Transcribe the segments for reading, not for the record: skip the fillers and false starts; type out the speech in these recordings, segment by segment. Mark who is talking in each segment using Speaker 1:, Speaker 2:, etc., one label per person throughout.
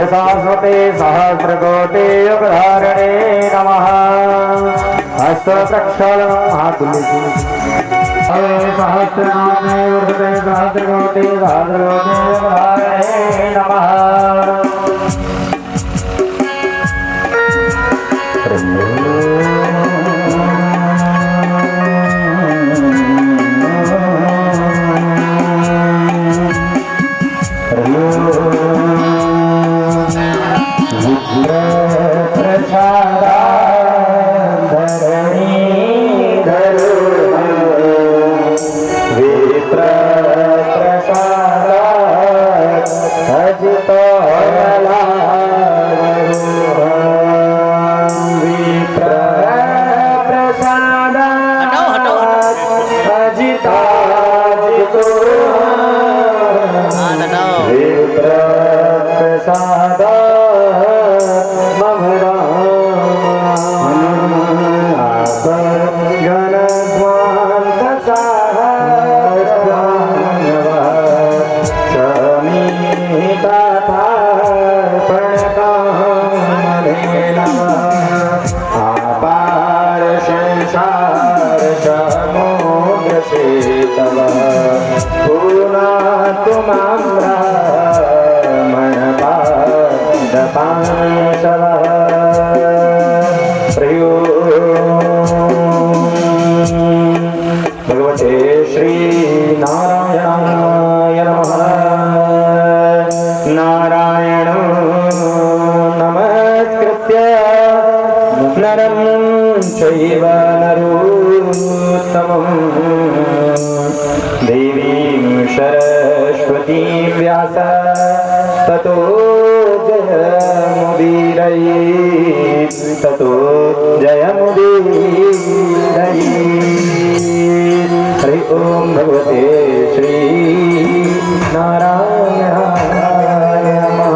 Speaker 1: सहस्रते सहस्रकोटि युगधारिणे नमः। हस्त प्रक्षालनं हातुलिसु सहस्रनामे वर्तते सहस्रकोटि सहस्रकोटि युगधारिणे नमः। भगवते श्री नारायणाय नमः। नारायण नमस्कृत्य नरं चैव नरोत्तमं देवीं सरस्वतीं व्यास ततो जयमुदीरयेत् ततो जयमुदीरयेत्। हरि ओम भगवते श्री नारायणाय नमः।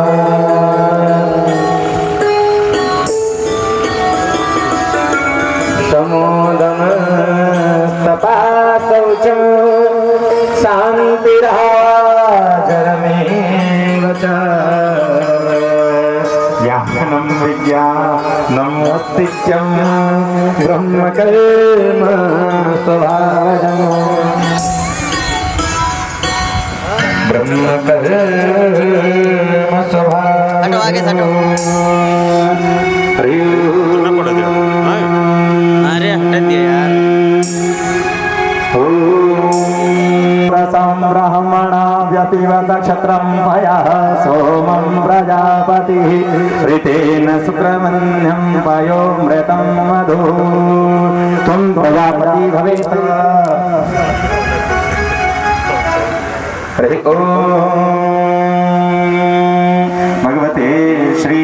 Speaker 1: समोदम तपा शौचं शान्तिराजरमेव च ज्ञानं विज्ञानमोत्तिक्यं ब्रह्मकर्म स्वभावजम् ब्रह्मकर्म स्वभावजम्।
Speaker 2: अरे हटा दिया यार।
Speaker 1: ब्रह्मणा व्यतिवत क्षत्रं पयः सोमं प्रजापतिः ऋतेन सुब्रह्मण्यं पयो मृतं मधु त्वं प्रजापति भवेत्। हरि ओम भगवते श्री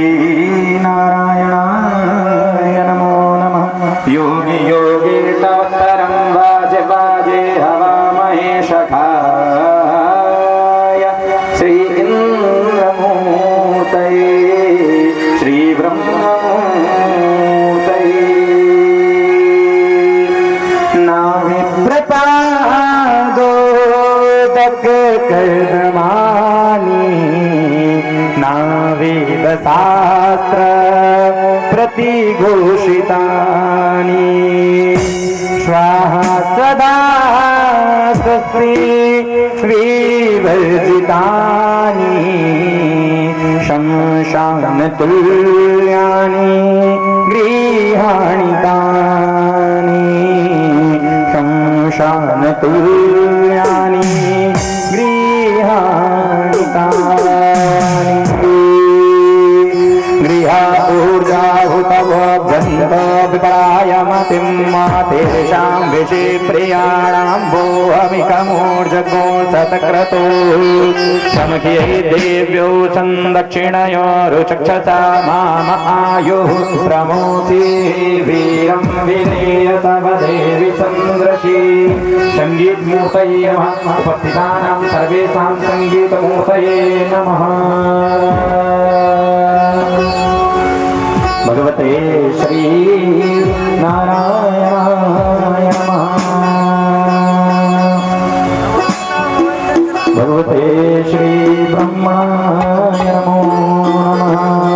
Speaker 1: नारायणाय नमो नमः। योगी योगी तवत्तरं वाजे वाजे हवामहे सखाय श्री इंद्रमूर्तये श्री ब्रह्ममूर्तये नाविप्रपादोदक कर्माणि नावेदशास्त्र प्रतिघोषितानि स्वाहा सदा स्वस्ति विवर्जितानि शमशानतुल्यानि गृहाणि तानि शानतुल्यानि गृहाणि तानि गृहा ऊर्जाहुतवभ्यन्तविपरायमतिं तेषां विषे प्रियाणां भोहमिकमूर्जगो सतक्रतो शमख्यै देव्यो संदक्षिणयोरुचक्षसा माम आयुः प्रमोति वीरं विनेय तव देवि संदृशि संगीतमूर्तये नमः उपस्थितानां सर्वेषां संगीतमूर्तये नमः भगवते श्री नारायणाय नमः भगवते श्री ब्रह्माय नमो नमः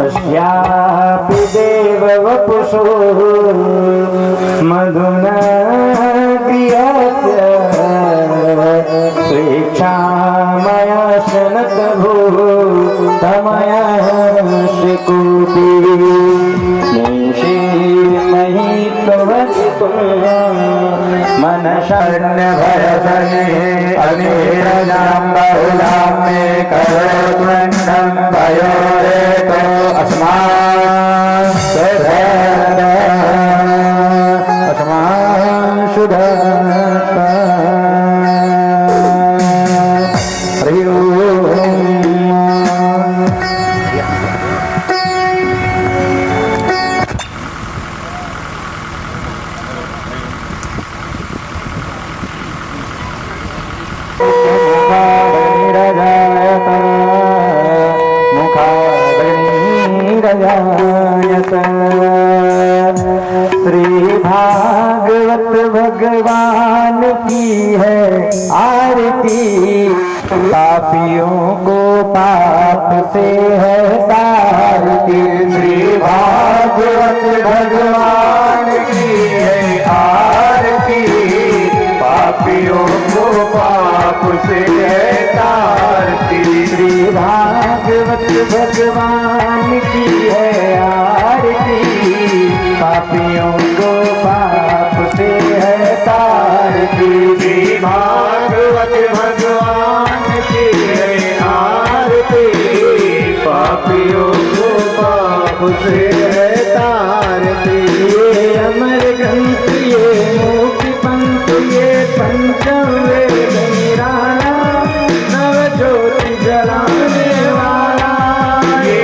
Speaker 1: अस्यापि देववपुषो मधुना क्रियते स्वेच्छामया शनतभूतमया श्रीकूपी निशे मयि त्ववचितुं मनशर्णभयसने अनेरजां बहुलां मे करोत्वण्डं भयोरेतो अस्मान् शुद्ध हरि श्री भागवत भगवान की है आरती पापियों को पाप से है तारती श्री भागवत भगवान की है आरती पापियों को पाप से है तारती श्री भागवत भगवान की है आरती पापियों को पाप से है तारती श्री भागवत भगवान की है आरती पापियों को पाप से है तारती ये अमर ग्रंथ ये मुक्ति पंथ ये पंचम वेद निराला नव ज्योति जलाने वाला ये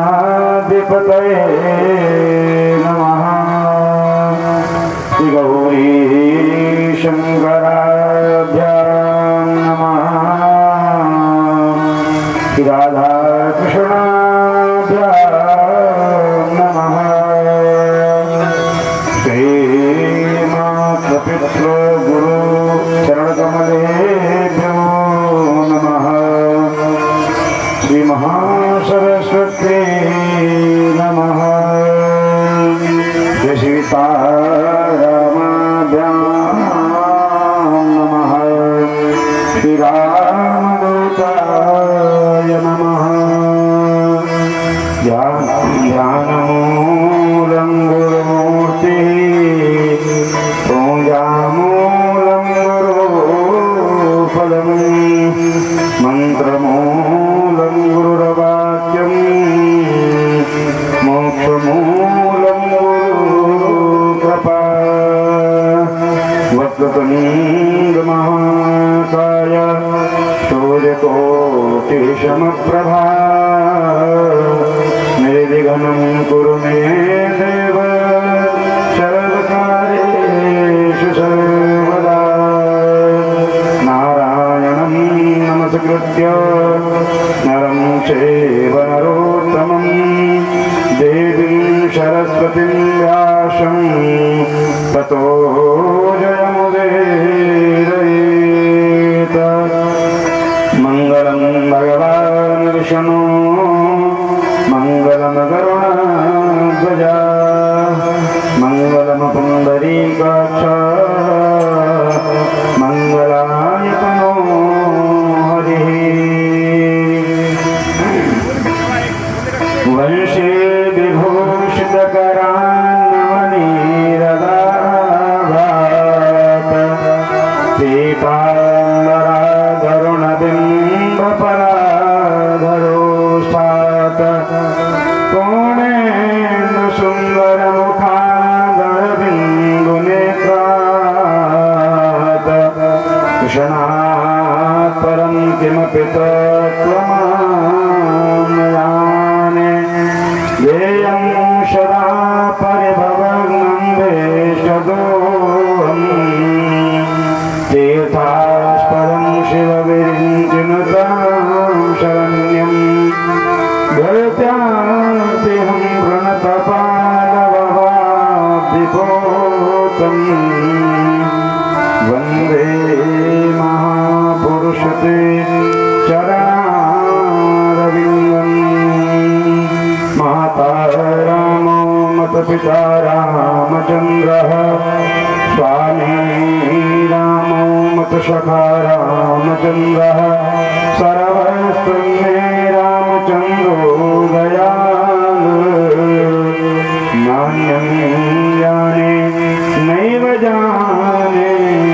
Speaker 3: गणाधिपतये नमः। गौरी शंकराभ्यां नमः। राधा कृष्णाभ्यां नमः। श्रीमातृपितृ गुरु चरणकमलेभ्यो नमः। श्री महासरस्वती नमः। जय श्री सीतारामाभ्यां नमः। श्री रामदूताय नमः। ध्यानमूलं गुरुमूर्तिः पूजामूलं गुरुफलम् मंत्रमूलं गुरुर्वाक्यं मोक्षमूलं गुरुकृपा। वक्रतुण्ड महाकाय सूर्यकोटिसमप्रभा निर्विघ्नं कुरु मे देव सर्वकार्येषु सर्वदा। नारायणं नमस्कृत्य नरं चैव नरोत्तमं देवीं सरस्वतीं व्यासं ततो जयमुदीरयेत्। मङ्गलं भगवान् विष्णु मङ्गलं गरुडध्वज मङ्गलं पुण्डरीकाक्ष मङ्गलायतनो हरिः। वंशे विभूषितकरान्नवनीरदाभात पीताम्बराधरुणबिम्बपराधरोष्ठात् कोणेन्दु सुन्दरमुखादरबिन्दुनेत्रात् कृष्णात् परं किमपि तत्त्वमामयाने। येयं सदा परिभवग्नं वेष्टदोहम् तीर्थास्पदं शिवविरिञ्चिनुतां शरण्यं भृत्यार्तिहं प्रणतपादववाब्धिपोतं वन्दे महापुरुषते चरणारविन्दम्। माता रामो मतपिता रामचन्द्रः स्वामी रामो मतसखा रामचन्द्रः सर्वस्वं मे रामचन्द्रो दयालु। नान्यं जाने नैव जाने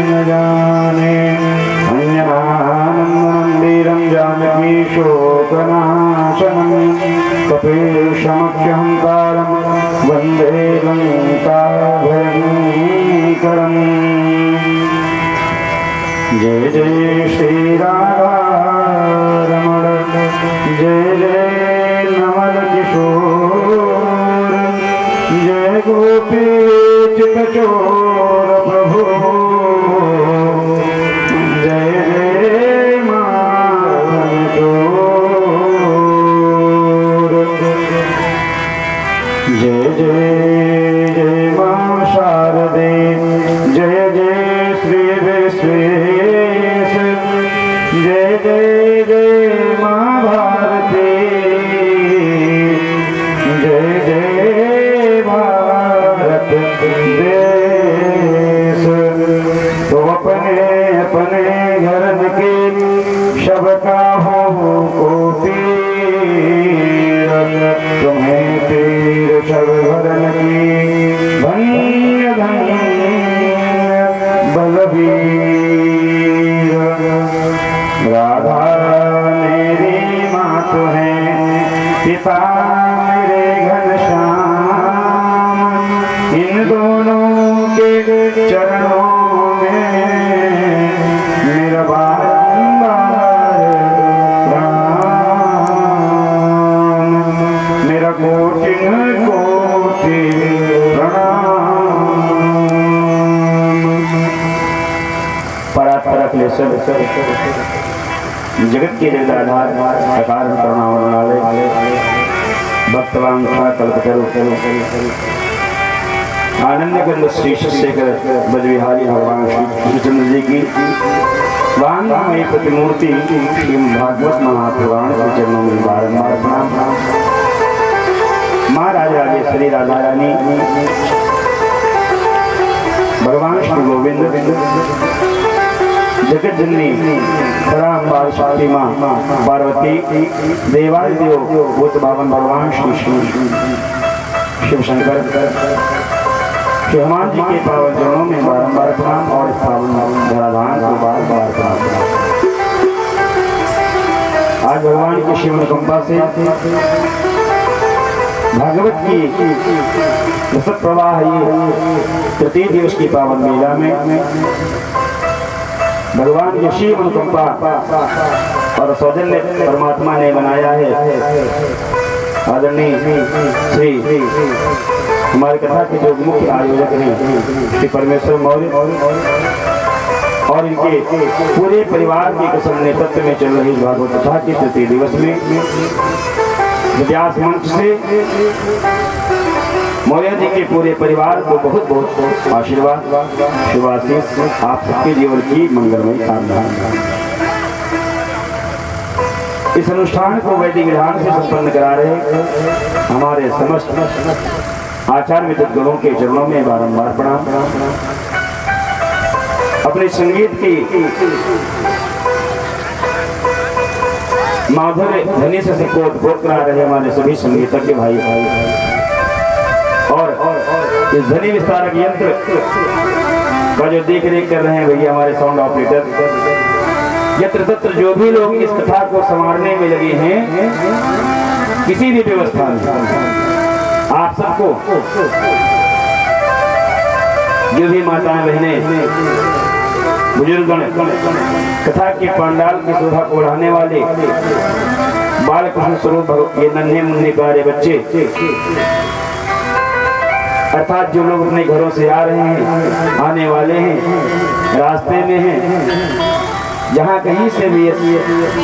Speaker 3: न जाने अन्यनानन्दमन्दिरं जानकीशोकनाशनं कपीशमख्यहङ्कारं वन्दे लङ्काभयङ्करम्। जय जय श्री राधारमण जय जय नमल किशोर जय गोपी चितचोर प्रभु जय जय माधोर जय जय जय मां शारदे जय जय श्री विश्वेश जय जय जय मां भारती जय जय भारत देश। तो अपने अपने घर के सबका हो को पीर तुम्हें पीर सब भरन की धन्य धन्य बलबीर। राधा मेरी माँ तो है पिता मेरे घनश्याम इन दोनों के चरणों में मेरा बारंबार प्रणाम। जगत के जगदाधार प्रकार करुणावरणालय भक्तवान कल्पतरु आनंद गंध श्री शेखर ब्रजविहारी भगवान श्री कृष्णचंद्र जी की वांगमयी प्रतिमूर्ति भागवत महापुराण के चरणों में बारंबार प्रणाम। महाराज राजेश्वरी राधा रानी भगवान श्री गोविंद जगत जननी पराम्बार शक्ति माँ पार्वती देवादिदेव भूत भावन भगवान श्री शिव शंकर श्री हनुमान जी के पावन चरणों में बारंबार प्रणाम और इस पावन धराधाम को बार-बार प्रणाम। आज भगवान की शिव अनुकंपा से भागवत की रसद प्रवाह ये तृतीय दिवस की पावन मेला में भगवान की शिव अनुकंपा और सौजन्य परमात्मा ने बनाया है। आदरणीय श्री हमारी कथा के जो मुख्य आयोजक हैं श्री परमेश्वर मौर्य और इनके पूरे परिवार के कुशल नेतृत्व में चल रही भागवत कथा के तृतीय दिवस में व्यास मंच से मौर्य जी के पूरे परिवार को बहुत बहुत आशीर्वाद शुभाशीष आप सबके जीवन की मंगलमयी कामना। इस अनुष्ठान को वैदिक विधान से संपन्न करा रहे हमारे समस्त आचार्य मित्र गुरुओं के चरणों में बारंबार प्रणाम। अपने संगीत की माधुर्य ध्वनि से सबको उद्भोग करा रहे हमारे सभी संगीतज्ञ भाई और इस ध्वनि विस्तारक यंत्र का जो देख रेख कर रहे हैं भैया हमारे साउंड ऑपरेटर यत्र तत्र जो भी लोग इस कथा को संवारने में लगे हैं किसी भी व्यवस्था में आप सबको जो भी माताएं बहनें बुजुर्गण कथा के पंडाल की शोभा को बढ़ाने वाले बाल कृष्ण स्वरूप ये नन्हे मुन्ने प्यारे बच्चे अर्थात जो लोग अपने घरों से आ रहे हैं आने वाले हैं रास्ते में हैं जहाँ कहीं से भी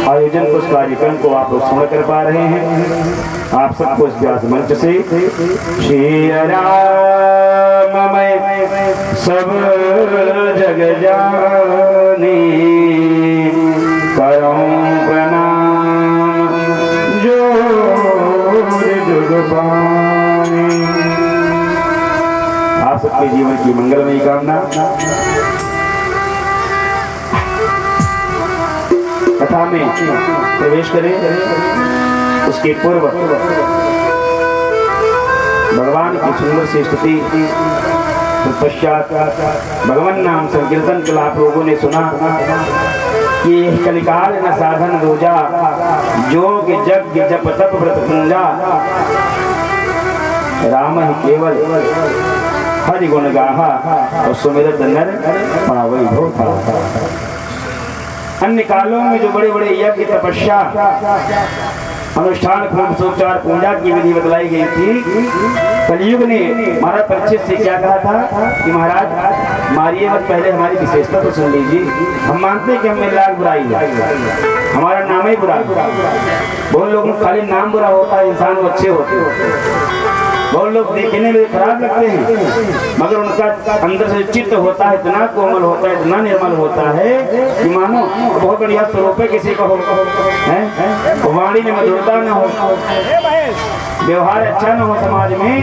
Speaker 3: आयोजन को उस कार्यक्रम को आप लोग सुन कर पा रहे हैं आप सबको इस व्यास मंच से श्री राममय सब जग जानी करो प्रणाम जोर जुगबानी। आप सबके जीवन की मंगलमयी कामना। कथा में प्रवेश करें उसके पूर्व भगवान की सुंदर सी स्तुति तत्पश्चात भगवान नाम संकीर्तन कल आप लोगों ने सुना कि कलिकाल न साधन दूजा जोग यज्ञ जप तप व्रत पूजा राम ही केवल हरि गुण गाहा और सुमिरत नर पावई भो। अन्य कालों में जो बड़े बड़े यज्ञ तपस्या अनुष्ठान सोपचार पूजा की विधि बतलाई गई थी कलयुग ने महाराज परिचित से क्या कहा था कि महाराज मारिए मत पहले हमारी विशेषता तो सुन लीजिए। हम मानते हैं कि हमें लाख बुराई है हमारा नाम ही बुरा बहुत लोगों को खाली नाम बुरा होता है इंसान वो अच्छे होते बहुत लोग देखने में खराब लगते हैं मगर उनका अंदर से चित्त होता है इतना कोमल होता है इतना निर्मल होता है कि मानो बहुत बढ़िया स्वरूप है किसी का हो वाणी में मधुरता न हो व्यवहार अच्छा न हो समाज में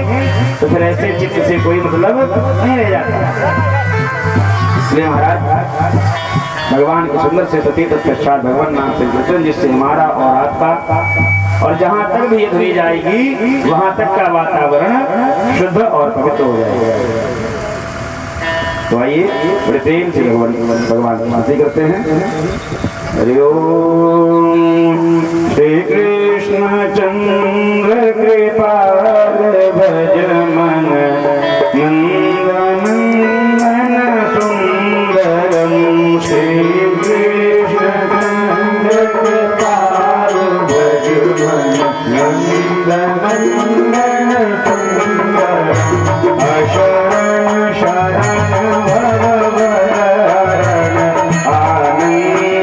Speaker 3: तो फिर ऐसे चित्त से कोई मतलब नहीं रह जाता। इसलिए महाराज भगवान की सुंदर से प्रति तत्पश्चात भगवान नाम से कीर्तन जिससे हमारा और आपका और जहाँ तक भी ये धुरी जाएगी वहाँ तक का वातावरण शुद्ध और पवित्र हो जाएगा। तो आइए बड़े प्रेम से भगवान की स्तुति करते हैं। हरि ओम श्री कृष्ण चंद्र कृपाल भज मन नंदन सुंदरम श्री कृष्ण चंद्र कृपाल भज मन नंदन सुंदरम अशरण शरण भर भरण आनंद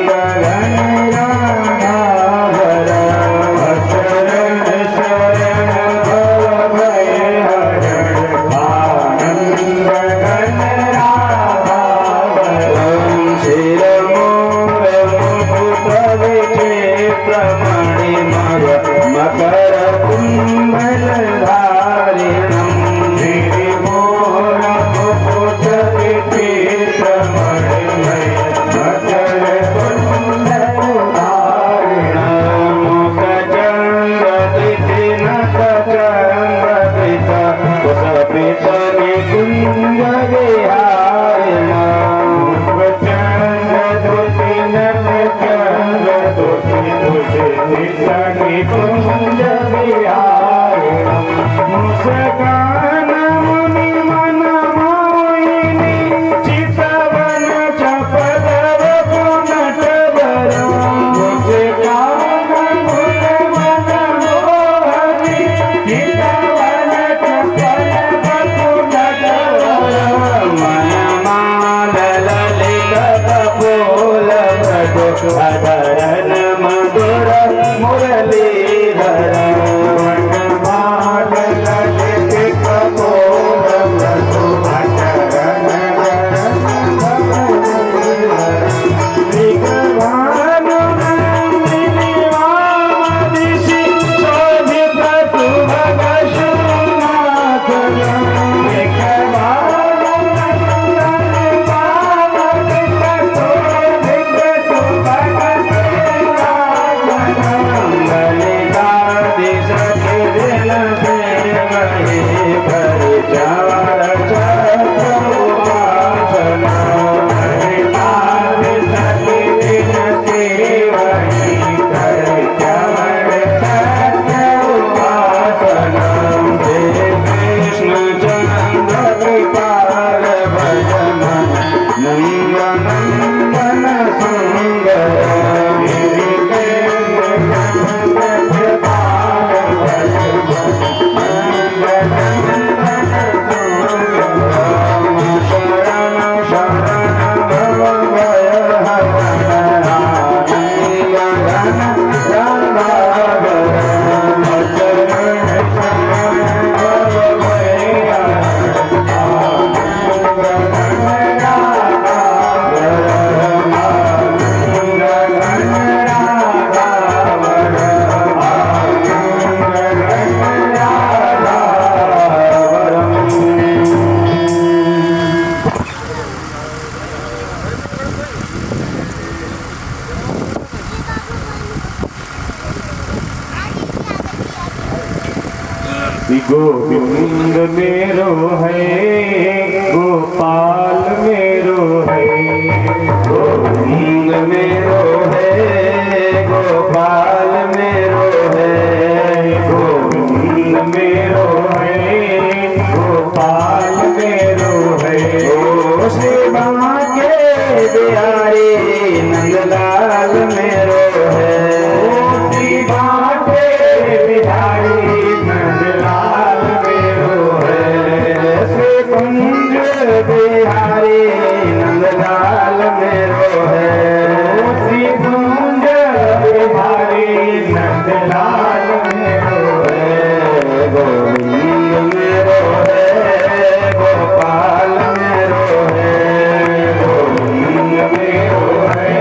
Speaker 3: कुंज बिहारी मुस्कान मुनि मन मोहिनी चितवन चपदव पुनट बरो मुस्कान मुनि मन मोहिनी चितवन चपदव पुनट बरो मन मादल लिखत फूल अधरन मधुर मुरलीधर गोविंद मेरो है गोपाल मेरो है गोविंद मेरो है गोपाल मेरो है गोविंद मेरो है गोपाल मेरो है ओ श्री बांके बिहारी नंदलाल मेरो है ओ श्री बांके बिहारी नंदलाल कुंज बिहारी नंदलाल मेरो है श्री कुंज बिहारी नंदलाल मेरो है गोविंद मेरो है गोपाल मेरो है गोविंद मेरो है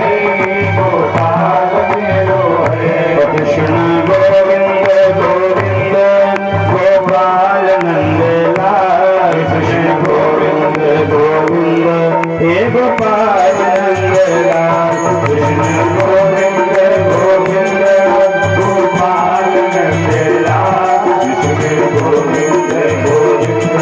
Speaker 3: गोपाल मेरो है कृष्ण गोविंद गोविंद गोपाल नंदलाल कृष्ण गोविंद गोविंद हे गोपाल नंदलाल कृष्ण गोविंद गोविंद गोपाल नंदलाल कृष्ण गोविंद गोविंद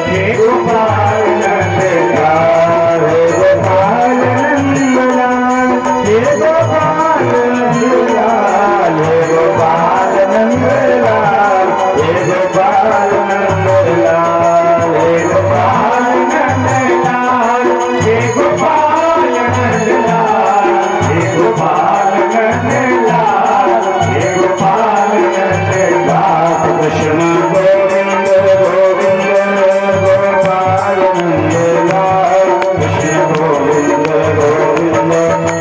Speaker 3: हे गोपाल नंदलाल हे गोपाल नंदलाल हे गोपाल नंदलाल हे गोपाल नंदलाल हे गोपाल नंदलाल हे गोपाल नंदलाल हे गोपाल नंदलाल हे गोपाल नंदलाल हे गोपाल नंदलाल कृष्ण गोविंद गोविंद गोपाल नंदलाल कृष्ण गोविंद गोविंद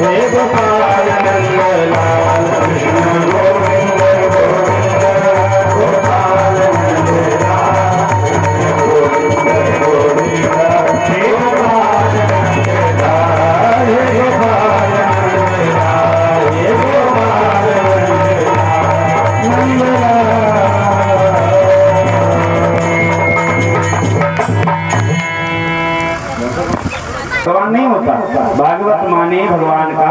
Speaker 3: हे गोपाल नंदलाल कृष्ण गोविंद गोविंद गोपाल नंदलाल कृष्ण गोविंद गोविंद हे गोपाल नंदलाल हे गोपाल नंदलाल हे गोपाल नंदलाल भगवान नहीं होता, भागवत माने भगवान का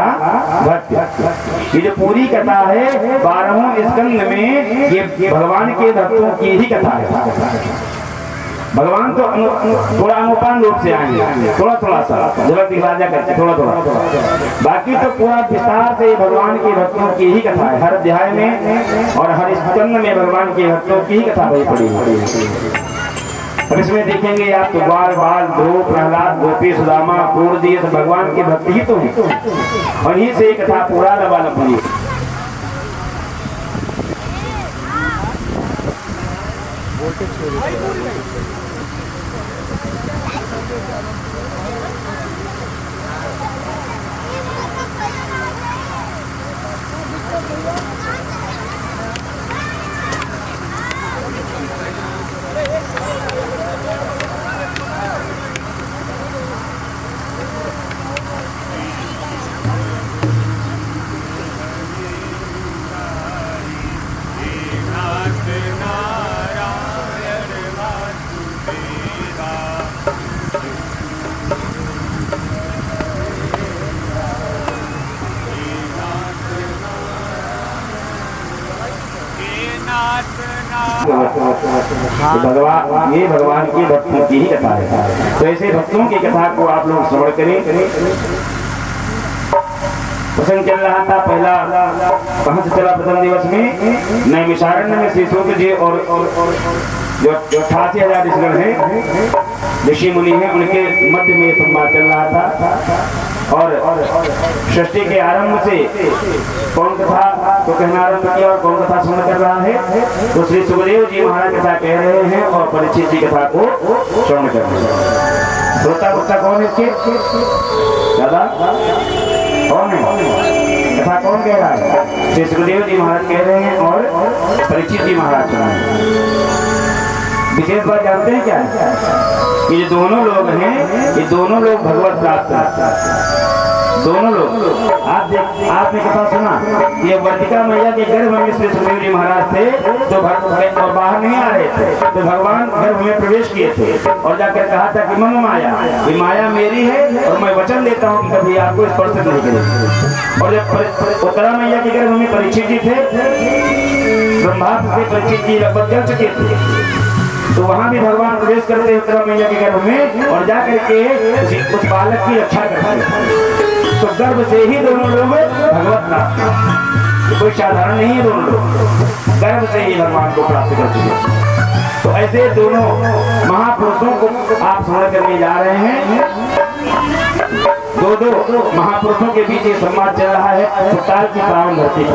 Speaker 3: भक्त। ये जो पूरी कथा है 12वें स्कंद में, ये भगवान के भक्तों की ही कथा है। भगवान तो थोड़ा अनुपान रूप से आएंगे, थोड़ा थोड़ा सा झलक दिखलाजा करके थोड़ा थोड़ा, बाकी तो पूरा विस्तार से भगवान की भक्तों की ही कथा है। हर अध्याय में और हर स्कंद में भगवान की भक्तों की ही कथा बही पड़ी है। अब इसमें देखेंगे आप तो बाल बाल ध्रुव प्रहलाद गोपी सुदामा क्रूर दिए भगवान की भक्ति ही तो है, और यही से कथा पूरा लबालब हुई। भगवान ये भगवान की भक्तों की ही कथा है। तो ऐसे भक्तों की कथा को आप लोग श्रवण करें। प्रसंग चल रहा था पहला, कहाँ से चला प्रथम दिवस में नैमिषारण्य में श्री सूत जी और जो 88,000 ऋषिगण हैं, ऋषि मुनि हैं, उनके मध्य में संवाद चल रहा था। और सृष्टि के आरंभ से कौन कथा तो कहना आरंभ किया और कौन कथा सुन कर रहा है, तो श्री सुखदेव जी महाराज कथा कह रहे हैं और परीक्षित जी कथा को श्रवण कर रहे हैं। श्रोता वक्ता कौन है इसके दादा, कौन है कथा कौन कह रहा है? श्री सुखदेव जी महाराज कह रहे हैं और परीक्षित जी महाराज कह रहे हैं। विशेष बात जानते हैं क्या है? ये जो दोनों लोग हैं, ये दोनों लोग भगवत प्राप्त हैं, दोनों लोग। आपने कथा सुना, ये वर्तिका मैया के गर्भ में श्री सुखदेव जी महाराज थे, तो और बाहर नहीं आ रहे थे, तो भगवान गर्भ में प्रवेश किए थे और जाकर कहा था कि मम माया, ये माया मेरी है और मैं वचन देता हूँ कि कभी आपको स्पर्श नहीं करेगी। और जब उत्तरा मैया के गर्भ में परीक्षित जी थे, ब्रह्मास्त्र से परीक्षित जी लगभग जल चुके थे, तो वहां भी भगवान प्रवेश करते हैं उत्तरा मैया के गर्भ में और जाकर के उस बालक की रक्षा करते हैं। तो गर्भ से ही दोनों लोग भगवत प्राप्त, कोई साधारण नहीं है, दोनों लोग गर्भ से ही भगवान को प्राप्त कर चुके। तो ऐसे दोनों महापुरुषों को आप स्मरण करने जा रहे हैं। दो महापुरुषों के बीच ये संवाद चल रहा है सुताल की पावन धरती पर।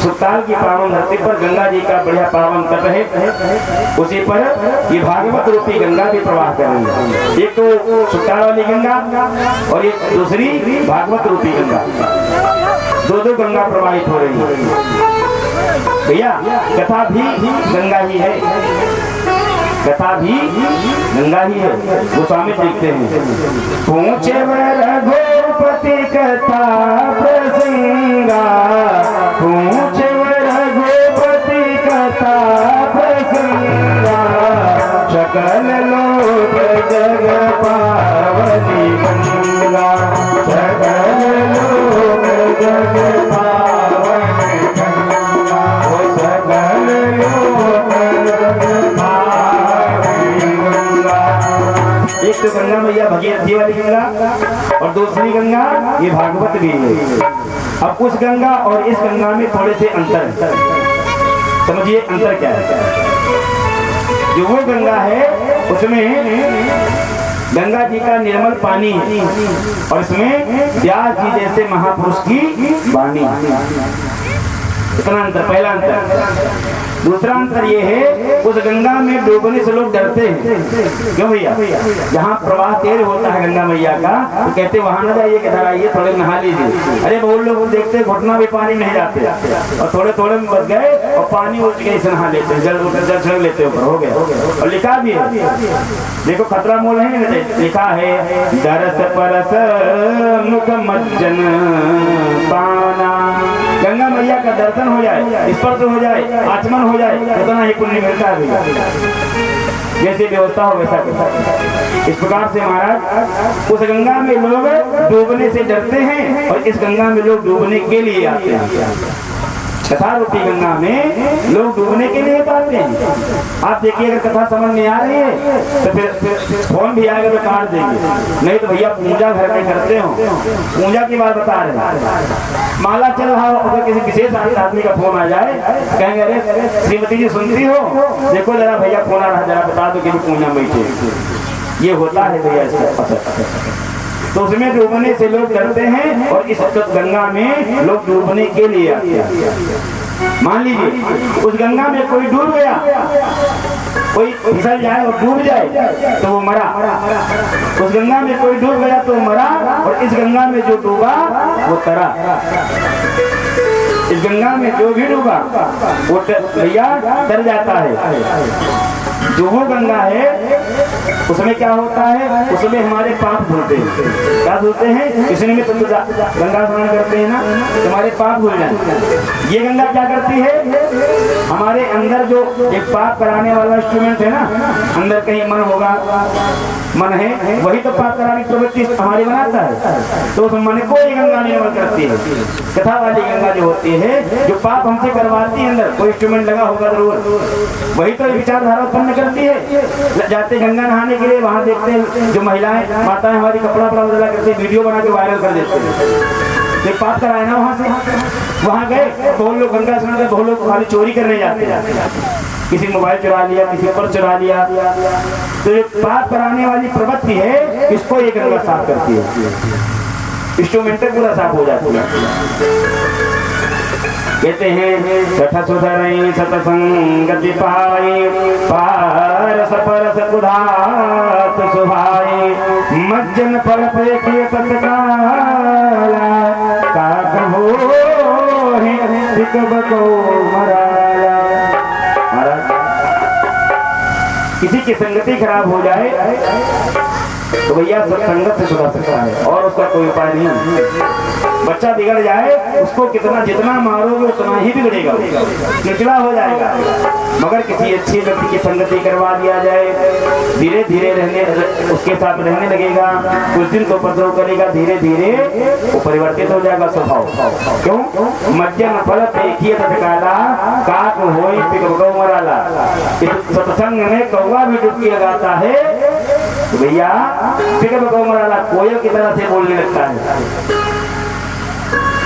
Speaker 3: सुताल की पावन धरती पर गंगा जी का बढ़िया पावन तट है, उसी पर ये भागवत रूपी गंगा भी प्रवाह कर रही है। एक तो सुताल वाली गंगा और एक दूसरी भागवत रूपी गंगा, दो गंगा प्रवाहित हो रही है। भैया कथा भी गंगा ही है, कथा भी गंगा ही है। गोस्वामी लिखते हैं, पूछे रघुपति कथा प्रसंगा, पूछे रघुपति कथा प्रसंगा, सकल लोक जग पावनी गंगा, सकल लोक जग पावनी गंगा, सकल लोक जग पावनी गंगा। एक तो गंगा मैया भगीरथी वाली गंगा और दूसरी गंगा ये भागवत भी है। अब उस गंगा और इस गंगा में थोड़े से अंतर है, समझिए अंतर क्या है। जो वो गंगा है उसमें गंगा जी का निर्मल पानी है और इसमें व्यास जी जैसे महापुरुष की वाणी। इतना अंतर, पहला अंतर। दूसरा अंतर ये है, उस गंगा में डूबने से लोग डरते हैं। क्यों भैया? जहाँ प्रवाह तेज होता है गंगा मैया का, तो कहते वहां न जाइए, किधर आइए, थोड़े नहा लीजिए। अरे बहुत लोग देखते घुटना भी पानी नहीं जाते और थोड़े थोड़े में बच गए और पानी उठ गए से नहा लेते, जल छिड़क लेते ऊपर, हो गया। और लिखा भी है, देखो खतरा मोल है, लिखा है दरस परस मुख मज्जन पाना। गंगा मैया का दर्शन हो जाए, स्पर्श हो जाए, आचमन हो जाए, उतना ही पुण्य मिलता है। जैसे व्यवस्था हो वैसा करता। इस प्रकार से महाराज उस गंगा में लोग डूबने से डरते हैं और इस गंगा में लोग डूबने के लिए आते हैं। कथा रूपी गंगा में लोग डूबने के लिए उतारते हैं। आप देखिए अगर कथा समझ में आ रही है तो फिर फोन भी आएगा तो काट देंगे, नहीं तो भैया पूजा घर में करते हो, पूजा की बात बता रहे हैं। माला चल रहा हो, अगर किसी विशेष आदमी का फोन आ जाए, कहेंगे अरे श्रीमती जी सुनती हो, देखो जरा भैया फोन आ रहा, जरा बता दो कि पूजा में बैठे। ये होता है भैया इसका असर। तो उसमें डूबने से लोग डरते हैं और इस गंगा में लोग डूबने के लिए आते हैं। मान लीजिए उस गंगा में कोई डूब गया, कोई फिसल जाए और डूब जाए तो वो मरा। उस गंगा में कोई डूब गया तो मरा, और इस गंगा में जो डूबा वो तरा। इस गंगा में जो भी डूबा वो भैया तर जाता है। जो वो गंगा है उसमें क्या होता है, उसमें हमारे पाप धुलते हैं। क्या धुलते हैं? इसलिए में तुम तो गंगा स्नान करते हैं ना, तुम्हारे पाप धुल जाए। ये गंगा क्या करती है, हमारे अंदर जो एक पाप कराने वाला इंस्ट्रूमेंट है ना, अंदर कहीं मन होगा, मन है वही तो पाप कराने की प्रवृत्ति हमारी बनाता है। तो उस मन को ये गंगा निर्मल करती है। कथा वाली गंगा जो होती है, जो पाप हमसे करवाती है, अंदर कोई इंस्ट्रूमेंट लगा होगा जरूर, वही तो विचारधारा उत्पन्न करती है। जाते गंगा नहाने के लिए वहां देखते हैं जो महिलाएं माताएं हमारी कपड़ा बड़ा बदला करते, वीडियो बना के वायरल कर देते हैं। ये पाप कराए ना वहां से, वहां गए बहुत लोग गंगा स्नान करते, बहुत लोग खाली चोरी करने जाते हैं, किसी मोबाइल चुरा लिया, किसी पर चुरा लिया। तो ये पाप कराने वाली प्रवृत्ति है, इसको ये गंगा साफ करती है, इंस्ट्रूमेंट पूरा साफ हो जाता है। कहते हैं छठ सुधरई सतसंगति पाई, पारस परस कुधात सुभाई, मज्जन पर पेखिय तत्काला, का कहो है टिकब को मराला। महाराज किसी की संगति खराब हो जाए तो भैया सत्संगत से सुधर सकता है, और उसका कोई उपाय नहीं। बच्चा बिगड़ जाए, उसको कितना जितना मारोगे उतना ही बिगड़ेगा, चिड़चिड़ा हो जाएगा। मगर किसी अच्छे व्यक्ति की संगति करवा दिया जाए, धीरे धीरे रहने उसके साथ रहने लगेगा, कुछ दिन तो उपद्रव करेगा, धीरे धीरे वो परिवर्तित हो जाएगा स्वभाव। क्यों? मध्यम फल देखिए तत्काला, काक होई पिक गौ मराला। इस सत्संग में कौवा भी डुबकी लगाता है तो भैया पिक गौ मराला कोयल की तरह से बोलने लगता है।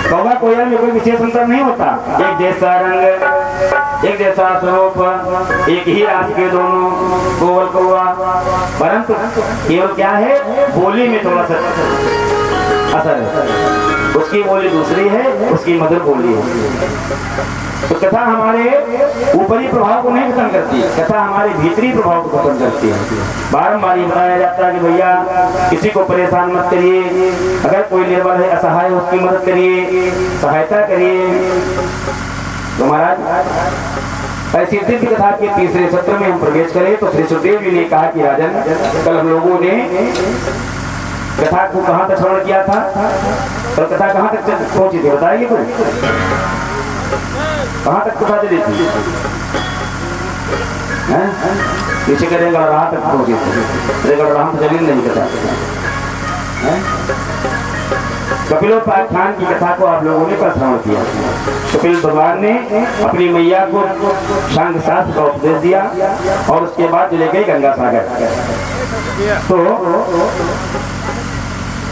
Speaker 3: कौवा कोयल में कोई विशेष अंतर नहीं होता, एक जैसा रंग, एक जैसा स्वरूप, एक ही रास के दोनों कोयल कौवा, परंतु केवल क्या है, बोली में थोड़ा सा असर है। उसकी बोली दूसरी है, उसकी मधुर बोली है। तो कथा हमारे ऊपरी प्रभाव को नहीं खत्म करती, कथा हमारे भीतरी प्रभाव को खत्म करती है। बारंबार बताया जाता है कि भैया किसी को परेशान मत करिए, अगर कोई निर्बल है, असहाय, उसकी मदद करिए, सहायता करिए। तो महाराज ऐसी दिव्य कथा के तीसरे सत्र में हम प्रवेश करें तो श्री सुखदेव जी ने कहा कि राजन, कल हम लोगों ने कथा को कहाँ तक श्रवण किया था, और कथा कहाँ तक पहुंची थी बताइए कोई, कहाँ तक कथा चली थी? पीछे करेंगे राह तक पहुंची थी, राह तो चली नहीं कथा। कपिलोपाख्यान की कथा को आप लोगों ने कल श्रवण किया। कपिल भगवान ने अपनी मैया को सांख्य शास्त्र का उपदेश दिया और उसके बाद चले गए गंगा सागर। तो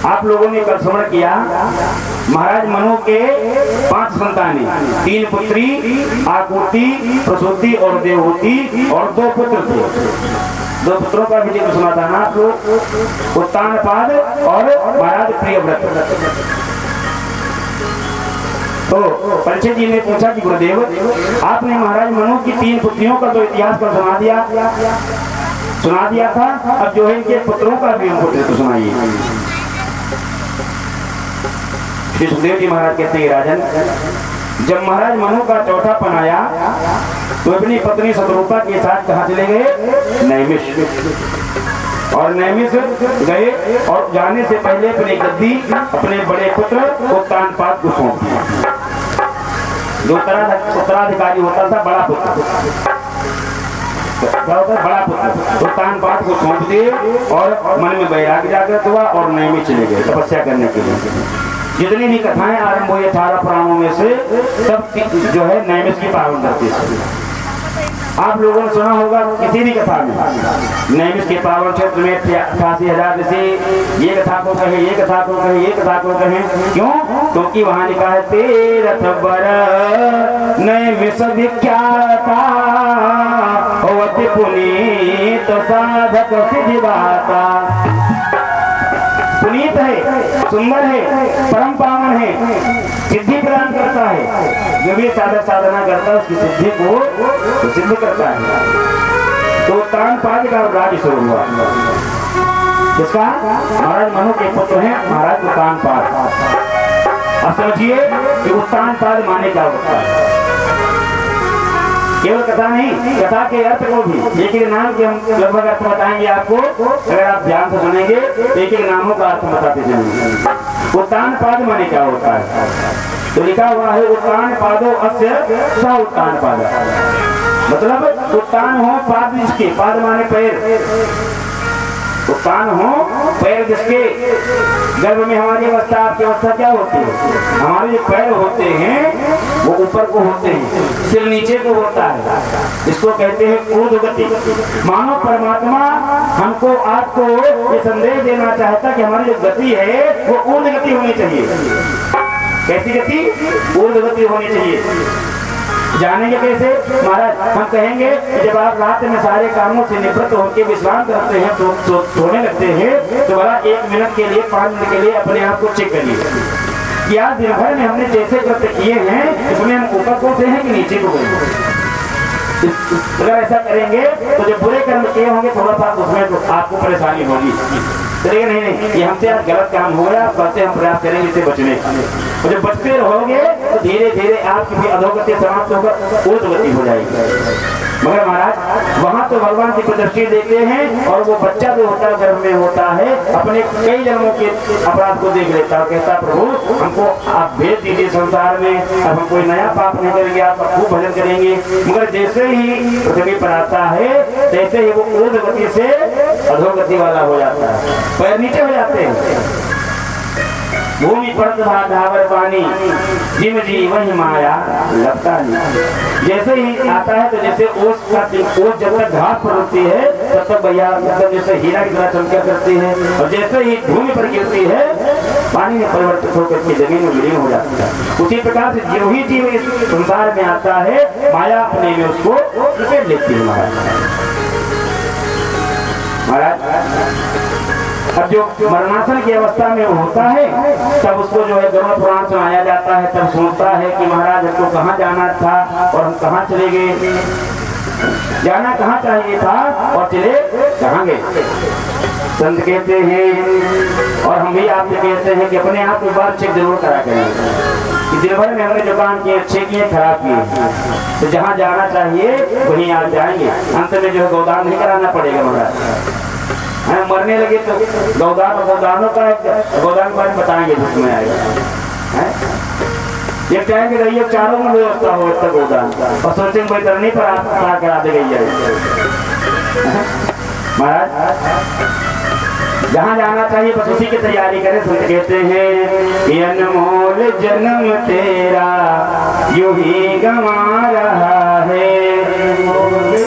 Speaker 3: आप लोगों ने कल श्रवण किया, महाराज मनु के 5 संतानें, 3 पुत्री आकुति, प्रसूति और देवहूति, और 2 पुत्र थे। 2 पुत्रों का भी जिक्र सुना था ना आप लोग, उत्तानपाद और महाराज प्रियव्रत। तो परीक्षित जी ने पूछा कि गुरुदेव, आपने महाराज मनु की 3 पुत्रियों का तो इतिहास पर सुना दिया था, अब जो है इनके पुत्रों का भी हमको तो सुनाइए। श्री सुखदेव जी महाराज कहते हैं, राजन, जब महाराज मनु का चौथा पन आया तो अपनी पत्नी शत्रुपा के साथ कहाँ चले गए? नैमिष। और नैमिष गए और जाने से पहले अपनी गद्दी अपने बड़े पुत्र उत्तानपाद को सौंप दिया। जो उत्तराधिकारी होता था बड़ा पुत्र, क्या होता है? बड़ा पुत्र उत्तानपाद को सौंप दिए और मन में वैराग्य जागृत हुआ और नैमिष चले गए तपस्या करने के लिए। जितनी भी कथाएं आरंभ हुई 18 पुराणों में से सब जो है नैमिष की पावन धरती से। आप लोगों ने सुना होगा किसी भी कथा में नैमिष के पावन क्षेत्र में 88,000 ऋषि ये कथा को कहे, ये कथा को कहे, ये कथा को कहे। क्यों? क्योंकि वहां लिखा है तीरथ बर नैमिष विख्याता होवति पुनीत साधक सिद्धि बाता। पुनीत है, सुंदर है, परम पावन है, सिद्धि प्रदान करता है। जो भी साधक साधना करता है उसकी सिद्धि को तो सिद्ध करता है। तो उत्तानपाद का राज्य शुरू हुआ। जिसका महाराज मनु के पुत्र हैं महाराज उत्तानपाद। अब समझिए कि उत्तानपाद माने क्या होता है। केवल कथा नहीं, कथा के अर्थ को भी एक एक नाम के हम लगभग अर्थ बताएंगे आपको। अगर आप ध्यान से सुनेंगे तो एक एक नामों का अर्थ बताते जाएंगे। उत्तानपाद माने क्या होता है? तो लिखा हुआ है उत्तानपादो अस्य स उत्तानपाद। मतलब उत्तान हो पाद जिसके, पाद माने पैर, उत्तान हो पैर जिसके। गर्भ में हमारी अवस्था, आपकी अवस्था क्या होती है? हमारे जो पैर होते हैं वो ऊपर को होते हैं, सिर नीचे को होता है। इसको कहते हैं ऊर्ध्वगति। मानो परमात्मा हमको आपको ये संदेश देना चाहता कि हमारी जो गति है वो ऊर्ध्वगति होनी चाहिए। कैसी गति? ऊर्ध्वगति होनी चाहिए। जानेंगे कैसे? महाराज हम कहेंगे कि जब आप रात में सारे कामों से निवृत्त होकर विश्राम करते हैं, सोने लगते हैं, तो बड़ा 1 मिनट के लिए 5 मिनट के लिए अपने आप को चेक करिए कि आज दिन भर में हमने जैसे कृत्य किए हैं इसमें हम ऊपर को उठे हैं कि नीचे को गए। अगर ऐसा करेंगे तो जो बुरे कर्म किए होंगे थोड़ा सा उसमें तो आपको परेशानी होगी। चलेगा नहीं, ये हमसे आज गलत काम हो गया, कल से हम प्रयास करेंगे इससे बचने का। और जब बचते रहोगे तो धीरे धीरे आपकी भी अधोगति समाप्त होकर ऊर्ध्वगति हो जाएगी। मगर महाराज वहाँ तो भगवान की प्रदृष्टि देते हैं और वो बच्चा जो होता है गर्भ में होता है अपने कई जन्मों के अपराध को देख लेता है। कहता प्रभु हमको आप भेज दीजिए संसार में, अब हम कोई नया पाप नहीं करेंगे, आपका खूब भजन करेंगे। मगर जैसे ही पृथ्वी पर आता है तैसे ही वो ऊर्ध्वगति से अधोगति वाला हो जाता है, पैर नीचे हो जाते हैं। भूमि पर धावर पानी जिम जी वही माया लगता नहीं। जैसे ही आता है तो जैसे ओस जब तक घास पर होती है तब तक भैया मतलब जैसे हीरा की तरह चमका करती है, और जैसे ही भूमि पर गिरती है पानी में परिवर्तित होकर के जमीन में विलीन हो जाती है। उसी प्रकार से जो ही जीव इस संसार में आता है माया अपने में उसको लपेट लेती है। महाराज अब जो मरणासन की अवस्था में होता है तब उसको जो है गरुड़ पुराण सुनाया जाता है। तब सोचता है कि महाराज हमको कहाँ जाना था और हम कहाँ चले गए, जाना कहाँ चाहिए था और चले कहाँ गए। संत कहते हैं और हम भी आपसे कहते हैं कि अपने आप को बार चेक जरूर करा करें कि दिन भर में हमने जो काम किए अच्छे किए खराब किए, तो जहाँ जाना चाहिए वहीं आप जाएंगे। अंत में जो है गोदान नहीं कराना पड़ेगा। महाराज मरने लगे तो गौदान और गौदानों का गोदान के बारे में बताएंगे जिसमें आएगा। ये चाहेंगे रहिए चारों में व्यवस्था हो तक गोदान और सोचेंगे बैतरनी पर आप खड़ा करा दे गई है। महाराज जहाँ जाना चाहिए बस उसी की तैयारी करें। संत कहते हैं ये अनमोल जन्म तेरा यूं ही गंवा रहा है,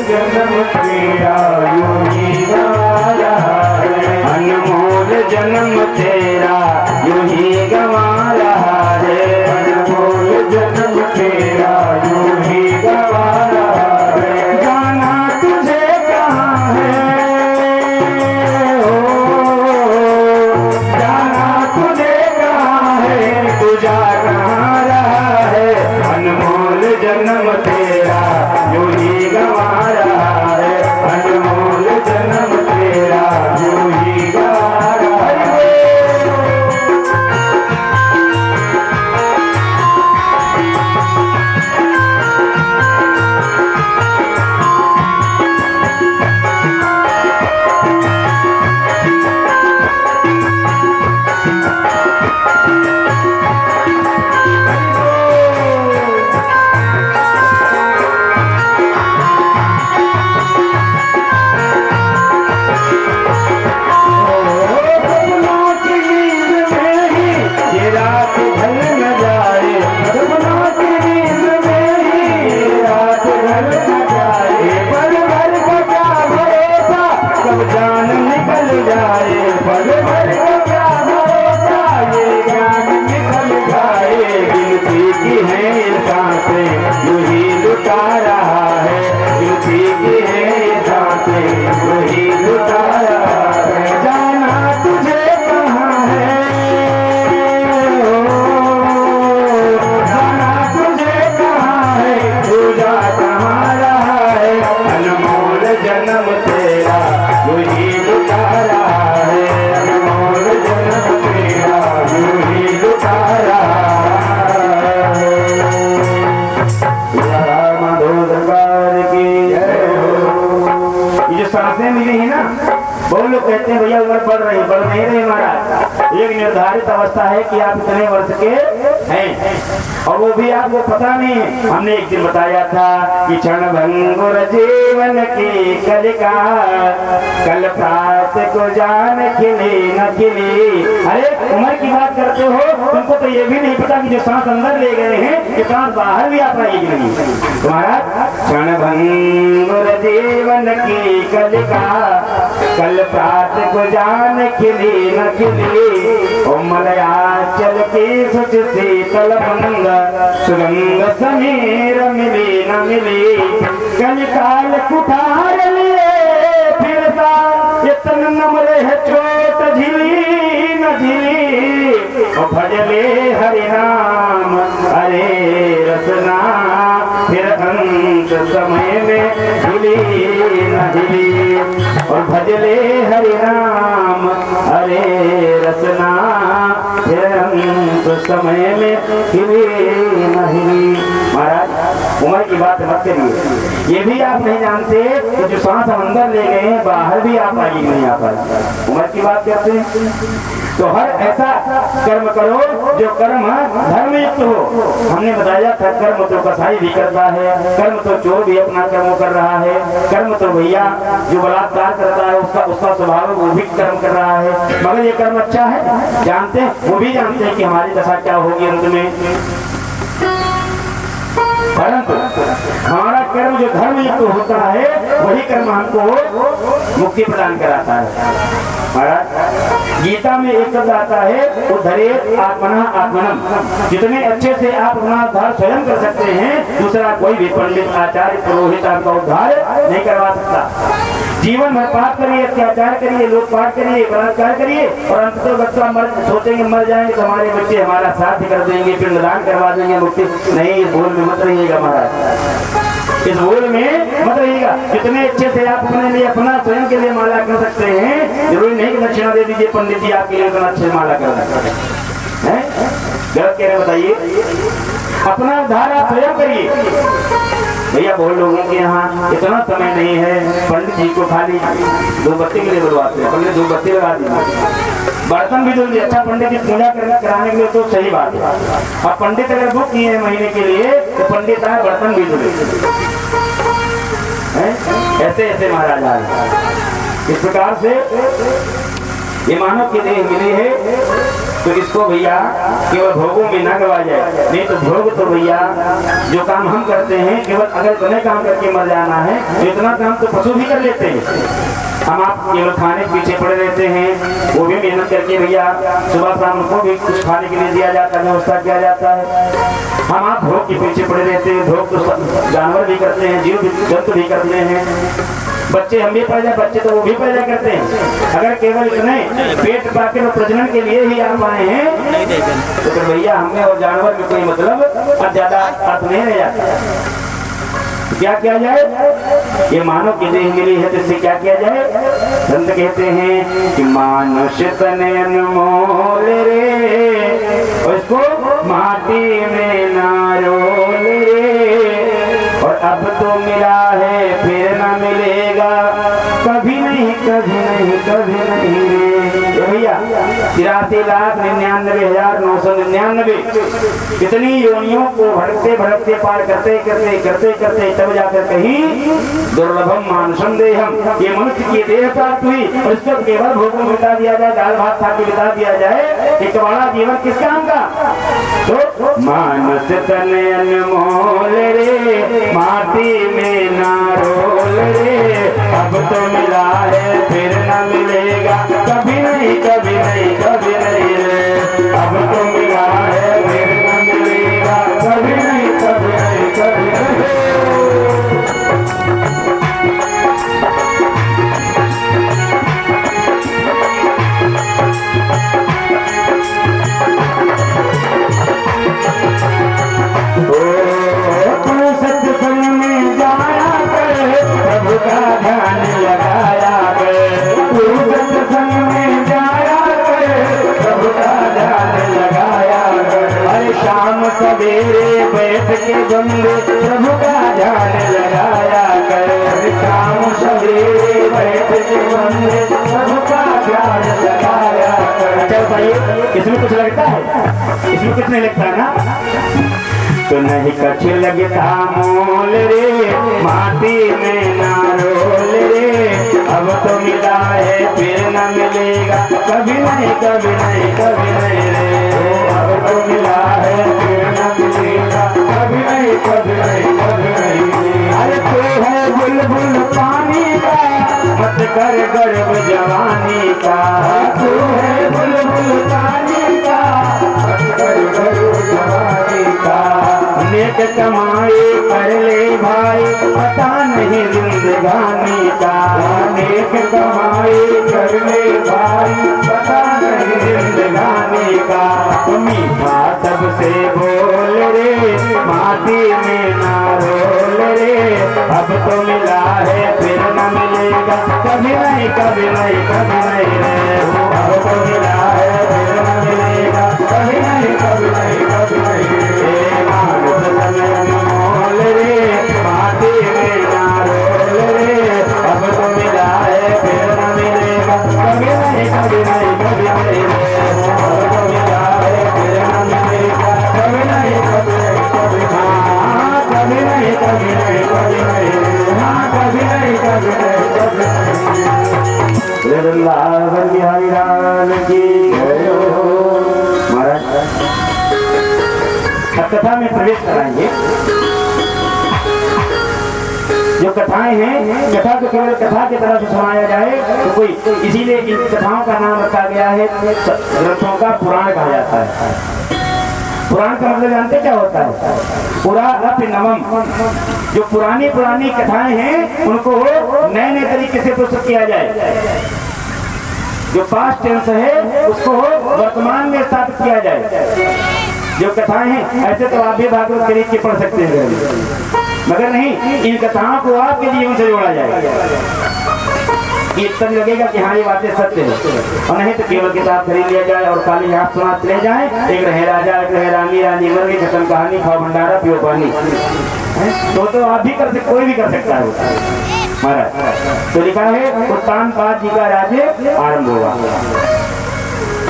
Speaker 3: जन्म तेरा यूं ही गंवा रहा है, अनमोल जन्म तेरा यूं ही गंवा रहा है, अनमोल जन्म तेरा यूं ही गंवा रहा है। जाना तुझे कहाँ है, जाना तुझे कहाँ है, तू जा कहाँ रहा है, अनमोल जन्म तेरा यूं ही गंवा रहा है, अनमोल माधो सरकार की। ये जो सांसें मिली है ना, बहुत लोग कहते हैं भैया उम्र बढ़ नहीं रही महाराज। एक निर्धारित अवस्था है कि आप इतने वर्ष के हैं और वो भी आपको पता नहीं है। हमने एक दिन बताया था कि क्षण भंगुर जीवन की कलिका, कल प्रात को जान खिली न खिली। अरे उम्र की बात करते हो, तुमको तो ये भी नहीं पता कि जो सांस अंदर ले गए हैं कि सांस बाहर भी आ पाएगी नहीं। तुम्हारा क्षण भंगुर जीवन की कलिका, कल प्रात को जान खिली न खिली। ओ मलयाचल की सुच शीतल मंग, सुगंध समीर मिली न मिली। कल काल कुठार लिए फिरता, ये तन नमरे है चोट झिली न झिली। ओ भजले हरि नाम अरे रसना, फिर अंत समय में हिली न हिली। और भजले हरि नाम अरे रसना, फिर अंत समय में हिली न हिली। महाराज उम्र की बात मत करिए। ये भी आप नहीं जानते कि जो सांस हम अंदर ले गए हैं बाहर भी आ पाएगी नहीं आ पाएगी। उम्र की बात करते हैं तो हर ऐसा कर्म करो जो कर्म धर्मयुक्त हो। हमने बताया था कर्म तो कसाई भी करता है, कर्म तो चोर भी अपना कर्म कर रहा है, कर्म तो भैया जो बलात्कार करता है उसका स्वभाव वो भी कर्म कर रहा है। मगर ये कर्म अच्छा है, जानते हैं वो भी जानते हैं कि हमारी दशा क्या होगी अंत में। परंतु हमारा कर्म जो धर्म युक्त होता है वही कर्म हमको मुक्ति प्रदान कराता है। महाराज गीता में एक शब्द आता है उद्धरेत आत्मना आत्मनम। जितने अच्छे से आप अपना उद्धार स्वयं कर सकते हैं, दूसरा कोई भी पंडित आचार्य पुरोहित आपका उद्धार नहीं करवा सकता। जीवन भर पाप करिए, अत्याचार करिए, लूटपाट करिए, बलात्कार करिए और अंत तो बच्चा सोचेंगे मर जाएंगे तो हमारे बच्चे हमारा साथ कर देंगे, पिंडदान करवा देंगे, मुक्ति नहीं। इस भूल में मत रहिएगा महाराज, इस भूल में मत रहिएगा। जितने अच्छे से आप अपने लिए अपना स्वयं के लिए माला कर सकते हैं, जरूरी नहीं कि दक्षिणा दे दीजिए पंडित जी आपके लिए इतना अच्छे माला कर सकते हैं। गलत कह रहे बताइए, अपना उद्धार आप स्वयं करिए। भैया बहुत लोगों के यहाँ इतना समय नहीं है, पंडित जी को खाली दो बत्ती के लिए बुलवाते हैं, पंडित दो बत्ती लगा दीजिए, बर्तन भी धुल दिए। अच्छा पंडित जी पूजा कराने के लिए तो सही बात है। अब पंडित अगर बुक किए हैं महीने के लिए तो पंडित आए बर्तन भी धुले। ऐसे ऐसे महाराज आए। इस प्रकार से ये मानव की देह मिली है तो इसको भैया केवल भोगों में ना गवा जाए। नहीं तो भोग तो भैया जो काम हम करते हैं केवल अगर इतने काम करके मर जाना है, तो इतना काम तो पशु भी कर लेते हैं। हम आप केवल खाने के पीछे पड़े रहते हैं, वो भी मेहनत करके भैया सुबह शाम को भी कुछ खाने के लिए दिया जाता है, व्यवस्था किया जाता है। हम आप भोग के पीछे पड़े रहते हैं, भोग तो जानवर भी करते हैं, जीव जंतु भी करते हैं, बच्चे हम भी पैदा, बच्चे तो वो भी पैदा करते हैं। अगर केवल इतने पेट पाके और प्रजनन के लिए ही आप आए हैं तो फिर भैया हमें और जानवर में कोई मतलब अब ज्यादा अर्थ नहीं रह जाता। क्या किया जाए? ये मानव की देह मिली है तो इससे क्या किया जाए? संत कहते हैं कि मानुष्य तने अनमोल रे, उसको माटी में ना रोल रे। और अब तो मिला है फिर न मिलेगा, कभी नहीं कभी नहीं कभी नहीं रे। भैया 83,99,999 इतनी योनियों को भटकते भटकते पार करते करते करते करते तब जाकर कहीं दुर्लभम मानुषम देहम, ये मनुष्य की देह प्राप्त हुई और इसको केवल भोगों में बिता दिया जाए, दाल भात खा के बिता दिया जाए। एक बड़ा जीवन किस काम का? तो मानुष तन अनमोल रे, माटी में ना रोल रे। अब तो मिला है फिर न मिलेगा, कभी नहीं कभी नहीं कभी नहीं रे। अब तो मिला है फिर न मिलेगा, कभी नहीं कभी नहीं कभी नहीं। सत्संग में जाया कर, प्रभु का ध्यान लगाया कर। इसमें कितने लगता है ना। तो नहीं कछ लगता मोल रे माटी में ना रोल रे, अब तो मिला है फिर न मिलेगा, कभी नहीं कभी नहीं कभी नहीं रे। अब तो मिला है फिर न मिलेगा, कभी नहीं कभी नहीं कभी नहीं। अरे तू है बुलबुल पानी का, मत कर गर्व जवानी का। तू है बुलबुल पानी का, मत कर गर्व जवानी का। नेक कमाई कर ले भाई, पता नहीं जिंदगानी का। नेक कमाई कर ले भाई, पता नहीं जिंदगानी का। मीठा सबसे बोल रे माटी में ना रोल रे, अब तो मिला है फिर न मिलेगा, कभी नहीं कभी नहीं कभी नहीं रे। अब तो मिला है फिर न मिलेगा, कभी नहीं कभी नहीं कभी नहीं रे। मोल रे माटी में ना रोल रे, अब तो मिला है फिर न मिलेगा, कभी नहीं कभी नहीं कभी नहीं रे। अब तो मिला है फिर न मिलेगा, कभी नहीं कभी नहीं कभी हाँ, कभी नहीं कभी नहीं कभी नहीं हाँ, कभी नहीं कभी नहीं कभी नहीं। वृंदावन बिहारी लाल की जय हो। महाराज अब कथा में प्रवेश कराएंगे। जो कथाएं हैं, कथा को केवल कथा की तरह से सुनाया जाए तो कोई, इसीलिए इन कथाओं का नाम रखा गया है, ग्रंथों का पुराण कहा जाता है। पुराण का मतलब जानते क्या होता है? पुरा अपि नवम। जो पुरानी पुरानी कथाएं हैं उनको नए नए तरीके से प्रस्तुत किया जाए। जो पास्ट टेंस है उसको वर्तमान में स्थापित किया जाए। जो कथाएं हैं ऐसे तो आप भी भागवत खरीद के पढ़ सकते हैं, मगर नहीं, इन कथाओं को आपके जीवन से जोड़ा जाए। ये तब लगेगा कि हाँ ये बातें सत्य है, और नहीं तो केवल किताब खरीद लिया जाए और खाली हाथ सुनाते ले जाए। एक रहे राजा, एक रहे रानी, रानी मर गई, खत्म कहानी, खाओ भंडारा पियो पानी। तो आप भी कर सकते, कोई भी कर सकता है महाराज। तो लिखा है उत्तानपाद जी का राज्य आरंभ हुआ।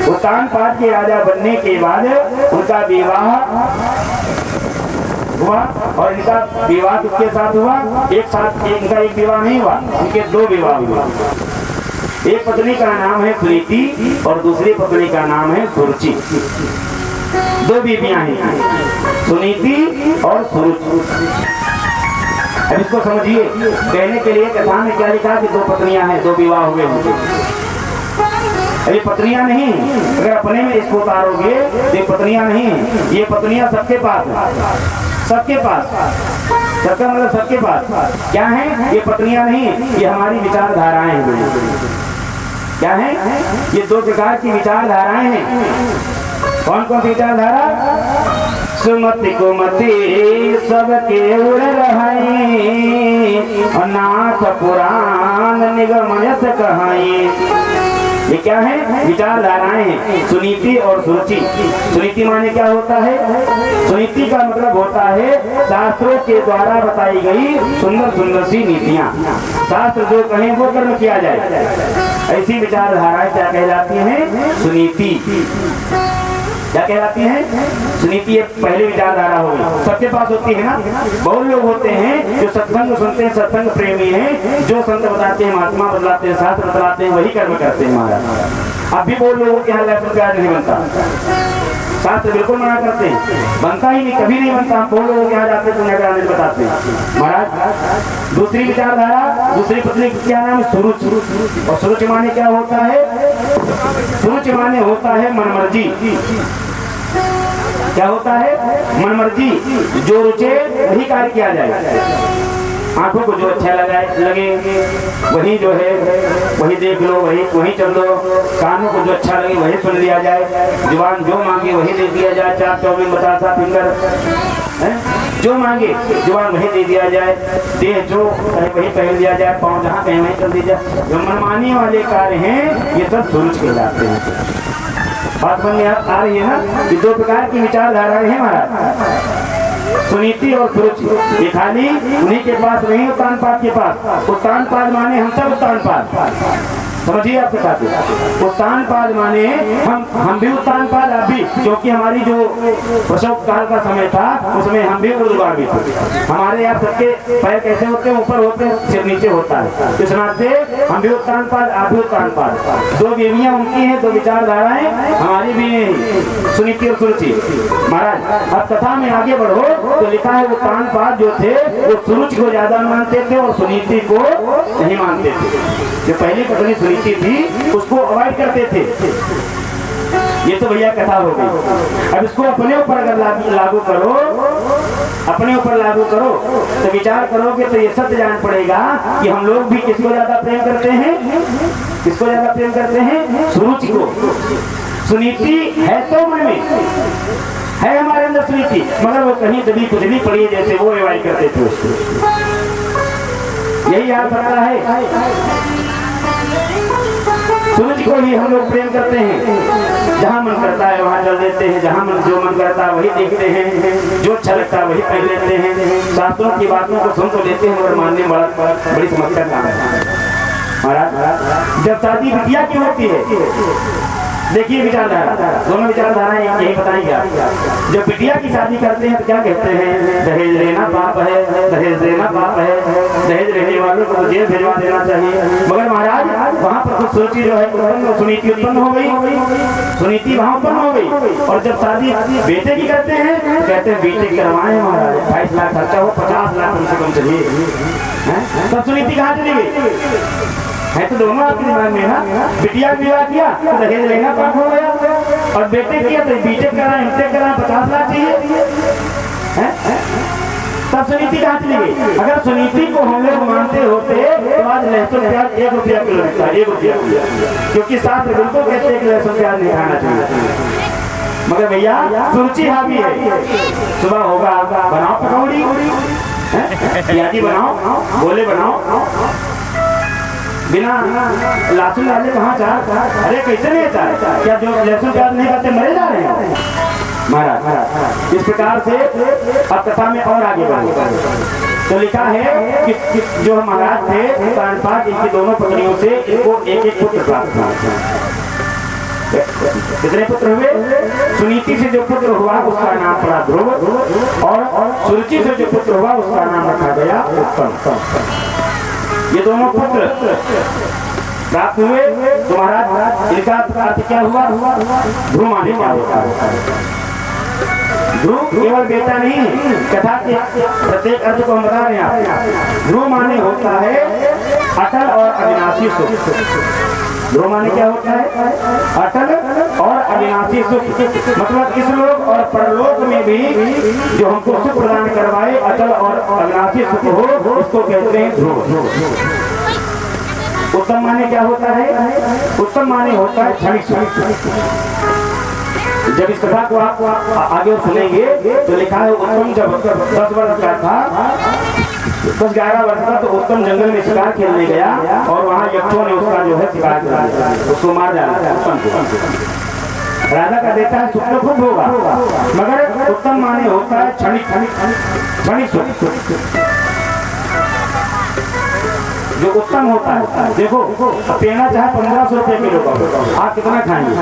Speaker 3: उत्तानपाद के राजा बनने के बाद उनका विवाह हुआ, और इनका विवाह किसके साथ हुआ? एक साथ इनका एक विवाह नहीं हुआ, इनके दो विवाह हुआ। एक पत्नी का नाम है सुनीति और दूसरी पत्नी का नाम है सुरुचि। दो बीबियां हैं, सुनीति और सुरुचि। अब इसको समझिए, कहने के लिए कथा में क्या लिखा कि दो पत्नियां हैं, दो विवाह हुए उनके। ये पत्नियां नहीं, अगर अपने में इसको उतारोगे तो ये पत्नियां नहीं, ये पत्नियां सबके पास है, सबके पास, सबका मतलब सबके पास। क्या है ये पत्नियां नहीं, ये हमारी विचारधाराएं हैं। क्या है? ये दो प्रकार की विचारधाराएं हैं। कौन कौन सी विचारधारा? सुमति कुमति सबके उड़ रहाई, नाथ पुराण निगमयस कहाई। ये क्या है? विचारधाराएं हैं, सुनीति और सुरुचि। सुनीति माने क्या होता है? सुनीति का मतलब होता है शास्त्रों के द्वारा बताई गई सुंदर सुंदर सी नीतियां। शास्त्र जो कहें वो कर्म किया जाए, ऐसी विचारधाराएं क्या कहलाती हैं? सुनीति। क्या कहलाती है? सुनीति एक पहली विचारधारा होगी, सबके पास होती है ना। बहुत लोग होते हैं जो सत्संग सुनते हैं, सत्संग प्रेमी हैं, जो संत बताते हैं, महात्मा बतलाते हैं, शास्त्र बतलाते हैं, वही कर्म करते हैं महाराज। अब भी बहुत लोगों के यहाँ लहसुन प्याज नहीं बनता, शास्त्र बिल्कुल मना करते हैं, बनता ही नहीं, कभी नहीं बनता। हम बहुत लोगों के यहाँ जाते हैं, बताते हैं महाराज। दूसरी विचारधारा, दूसरी पत्नी क्या नाम? सुरुचि। और सुरुचि माने क्या होता है? सुरुचि माने होता है मनमर्जी। क्या होता है? मनमर्जी, जो रुचे वही कार्य किया जाए। आंखों को जो अच्छा लगे वही जो है वही देख लो, वही चल लो। कानों को जो अच्छा लगे वही सुन लिया जाए। जुबान जो मांगे वही दे दिया जाए। 4 चौबीस बतासा फिंगर जो मांगे जुबान वही दे दिया जाए। देह जो वही पहन दिया जाए, पाँव जहाँ कहीं वही चल दी जाए। जो मनमानी वाले कार्य हैं ये सब सुरुचि कहलाते हैं। बात समझ में आ रही है ना? कि दो प्रकार की विचारधाराएं हैं महाराज, सुनीति और सुरुचि। ये खाली उन्हीं के पास नहीं, उत्तानपाद के पास। उत्तानपाद माने हम सब उत्तानपाद, समझिए आपके साथ उत्तान पाद माने हम भी उत्तान पाद, आप भी, क्योंकि हमारी जो प्रसव काल का समय था उसमें हम भी उर्दगामी थे। हमारे यहाँ सबके पैर कैसे होते हैं, ऊपर होते हैं, सिर नीचे होता है। इस नाते हम भी उत्तान पाद, आप भी उत्तान पाद। दो बीवियां उनकी हैं, दो विचारधाराएं हमारी भी हैं, सुनीति और सुरुचि। महाराज अब कथा में आगे बढ़ो तो लिखा है उत्तान पाद जो थे वो सुरुचि को ज्यादा मानते थे और सुनीति को नहीं मानते थे। जो पहली पत्नी सुनीति थी उसको अवॉइड करते थे। ये तो भैया कथा हो गई। अब इसको अपने ऊपर अगर लागू करो, अपने ऊपर लागू करो तो विचार करोगे तो ये सत्य जान पड़ेगा कि हम लोग भी किसको ज्यादा प्रेम करते हैं, किसको ज्यादा प्रेम करते हैं, सुरुचि को। सुनीति है तो मन में है, हमारे अंदर सुनीति, मगर वो कहीं दबी कुचली पड़ी है, जैसे वो अवॉइड करते थे उसको। यही हाल सकता है, सूरज को ही हम लोग प्रेम करते हैं। जहाँ मन करता है वहाँ चल देते हैं, जहाँ मन जो मन करता है वही देखते हैं, जो अच्छा लगता है वही पहन लेते हैं। शास्त्रों की बातों को सुन तो लेते हैं मगर मानने में बड़ी समस्या काम है। महाराज जब शादी बिटिया की होती है, देखिए विचारधारा, दोनों विचारधाराएं यही बताएंगे आप। जब बिटिया की शादी करते हैं तो क्या कहते हैं, दहेज लेना पाप है, दहेज देना पाप है, दहेज लेने वालों को जेल भिजवा देना चाहिए। मगर महाराज वहाँ पर कुछ सोची जो है सुनीति उत्पन्न हो गई, सुनीति वहाँ उत्पन्न हो गई। और जब शादी बेटे की करते हैं कहते हैं बेटे करवाए महाराज, 28 लाख खर्चा हो, 50 लाख कम से कम चाहिए। तब सुनीति कहाँ चली गई है? तो दोनों आपके दिमाग में ना, बिटिया विवाह किया तो दहेज लेना पाप हो गया, और बेटे किया तो बीटेक करा, एमटेक करा, 50 लाख चाहिए। तब सुनीति कहाँ चली गई? अगर सुनीति को हम लोग मानते होते तो आज लहसुन प्याज 1 रुपया किलो लगता है, 1 रुपया, क्योंकि शास्त्र बिल्कुल कहते हैं कि लहसुन प्याज नहीं खाना चाहिए। मगर भैया सुरुचि हावी है। सुबह होगा बनाओ पकौड़ी, प्याजी बनाओ, गोले बनाओ, बिना लहसुन डाले कहाँ चाह? अरे कैसे नहीं चाह? क्या जो लहसुन प्याज नहीं खाते मरे जा रहे हैं? महाराज इस प्रकार से अब कथा में और आगे बढ़े तो लिखा है कि जो महाराज थे कानपात, इनकी दोनों पत्नियों से इनको एक पुत्र प्राप्त हुआ। कितने पुत्र हुए? सुनीति से जो पुत्र हुआ उसका नाम पड़ा ध्रुव, और सुरुचि से जो पुत्र हुआ उसका नाम रखा गया उत्तम। ये दोनों पुत्र प्राप्त हुए तो महाराज इनका अर्थ क्या हुआ? ध्रुव माने क्या होता है? ध्रुव केवल बेटा नहीं, कथा के प्रत्येक अर्थ को हम बता रहे हैं। ध्रुव माने होता है अटल और अविनाशी सुख। ध्रुव माने क्या होता है? अटल और अविनाशी सुख। मतलब इस लोक और परलोक में भी जो हमको सुख प्रदान करवाए, अटल और अविनाशी सुख हो, उसको कहते हैं ध्रुव। उत्तम माने क्या होता है? उत्तम माने होता है क्षणिक सुख। जब इस कथा को आप आगे सुनेंगे तो लिखा है उत्तम जब 10 वर्ष का था, 10-11 वर्ष का, तो उत्तम जंगल में शिकार खेलने गया और वहाँ यक्षों ने उसका जो है शिकार किया, उसको मार डाला उत्तम को। राजा का देता है सुख तो खूब होगा, मगर उत्तम माने होता है क्षणिक सुख। जो उत्तम होता है, देखो पेड़ा चाहे 1500 रुपये किलो का, आप कितना खाएंगे?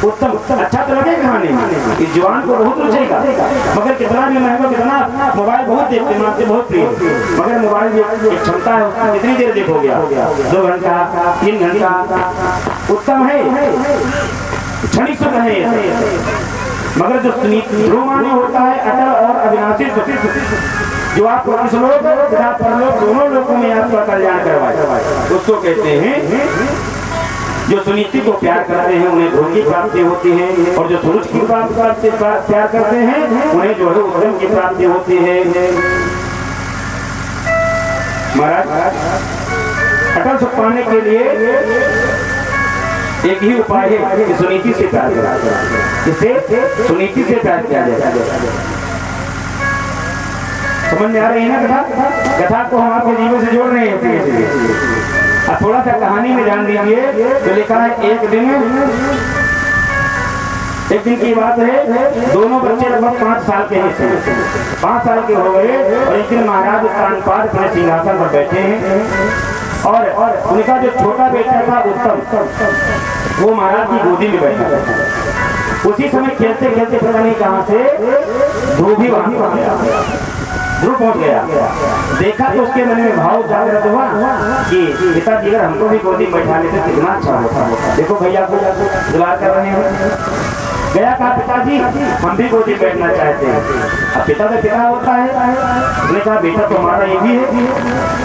Speaker 3: उत्तम अच्छा तो लगेगा खाने में, इस जवान को बहुत रुचेगा, मगर कितना भी महंगा, कितना मोबाइल बहुत देखते हैं, आपसे बहुत प्रिय, मगर मोबाइल की एक क्षमता है उसकी कितनी देर देखोगे? 2 घंटा 3 घंटा। उत्तम है, क्षणिक सुख है, मगर जो ध्रुव माने होता है अटल और अविनाशी सुख, जो आपको इस लोक तथा परलोक दोनों लोकों में आपका कल्याण करवाए, उसको कहते हैं। जो सुनीति को प्यार करते हैं उन्हें ध्रुव की प्राप्ति होती है, और जो सुरुच की प्यार करते हैं उन्हें जो है उत्तम की प्राप्ति होती है। महाराज अटल सुख पाने के लिए एक ही उपाय है कि सुनीति से प्यार करा, जिससे सुनीति से प्यार किया जाए। समझ में आ रही है ना कथा? कथा को हम आपके जीवन से जोड़ रहे हैं। अब थोड़ा सा कहानी में ध्यान दीजिए तो लिखा है एक दिन की बात है, दोनों बच्चे लगभग 5 साल के हैं, 5 साल के हो गए, और एक दिन महाराज कानपाद अपने सिंहासन पर बैठे हैं, और उनका जो छोटा बेटा था उत्तम, वो महाराज की गोदी में बैठा था। उसी समय खेलते खेलते पता नहीं कहां से ध्रुव भी वहां पहुंच गया, ध्रुव पहुंच गया। देखा तो उसके मन में भाव जागृत हुआ कि पिताजी अगर हमको भी गोदी में बैठा लेते कितना अच्छा होता। देखो भैया को दुलार कर रहे हैं। गया कहा पिताजी हम भी गोदी में बैठना चाहते हैं। अब पिता तो पिता होता है, उसने कहा बेटा तुम्हारा ये भी है।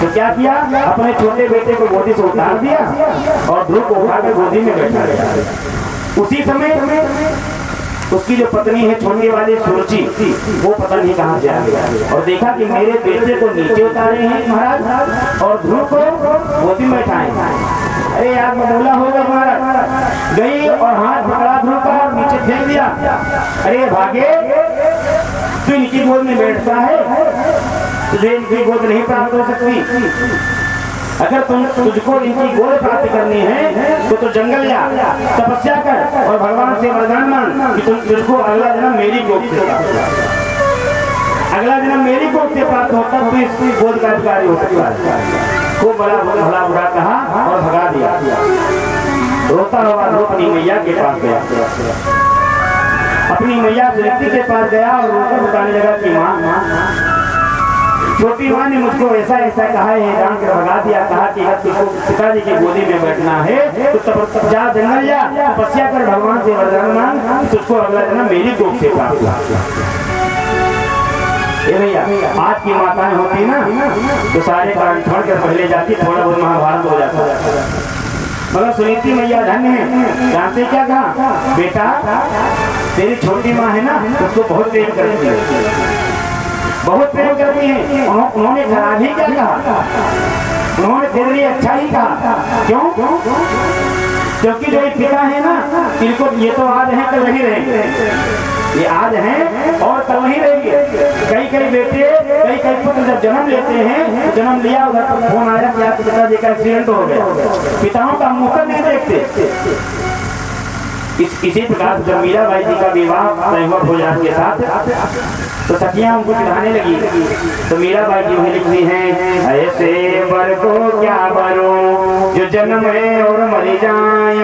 Speaker 3: तो क्या किया, अपने छोटे बेटे को गोदी से उतार दिया और ध्रुव को उठाकर गोदी में बैठा लिया। उसी समय उसकी जो पत्नी है छोटे वाली सुरुचि, वो पता नहीं कहां से आ गया और देखा कि मेरे बेटे को नीचे उतारे हैं महाराज और ध्रुव को गोदी में बैठाए। अरे यार मामूला होगा महाराज। गई और हाथ पकड़ा ध्रुव का और नीचे फेंक दिया। अरे भागे, तू इनकी गोद में बैठता है, तुझे इनकी गोद नहीं प्राप्त हो सकती। अगर तुझको इनकी गोद प्राप्त करनी है तो जंगल जा, तपस्या कर और भगवान से वरदान मांग कि तुझको अगला जन्म मेरी गोद से प्राप्त हो। अगला जन्म मेरी गोद से प्राप्त होता तो इसकी गोद का अधिकारी हो सकता है। खूब बड़ा भला बुरा कहा और भगा दिया। रोता हुआ ध्रुव अपनी मैया के पास गया, अपनी मैया सुरति के पास गया और रोकर बताने लगा कि माँ, छोटी माँ ने मुझको ऐसा ऐसा कहा है, जान कर भगा दिया। कहा कि अगर तुझको पिताजी की गोदी में बैठना है तो तब जा, जंगल जा, तपस्या कर, भगवान से वरदान मांग, तुझको अगला जन्म मेरी गोद से प्राप्त हुआ। ये भैया आज की माताएं होती ना तो सारे कारण छोड़कर पहले जाती, थोड़ा बहुत महाभारत हो जाता। मगर सुनीति मैया धन्य है। जानते क्या कहा, बेटा तेरी छोटी माँ है ना उसको बहुत प्रेम करती है, बहुत प्रेम करती है। उन्होंने खराब ही क्या कहा, उन्होंने तेरे लिए अच्छा ही कहा। क्यों? क्योंकि जो ये पिता है ना, इनको ये तो आज है कल नहीं रहेंगे, ये आज हैं और कल नहीं रहेंगे। कई कई बेटे, कई कई पुत्र जब जन्म लेते हैं, जन्म लिया उधर पर फोन आया कि आपके पिताजी का एक्सीडेंट हो गया, पिताओं का मुंह नहीं देखते। इसी प्रकार जब मीराबाई जी का विवाह तैमूर भोजान के साथ तो सखियां उनको चिढ़ाने लगी। तो मीराबाई जी वही लिखती हैं, ऐसे बर को क्या बरो जो जन्म है और मरी जाए,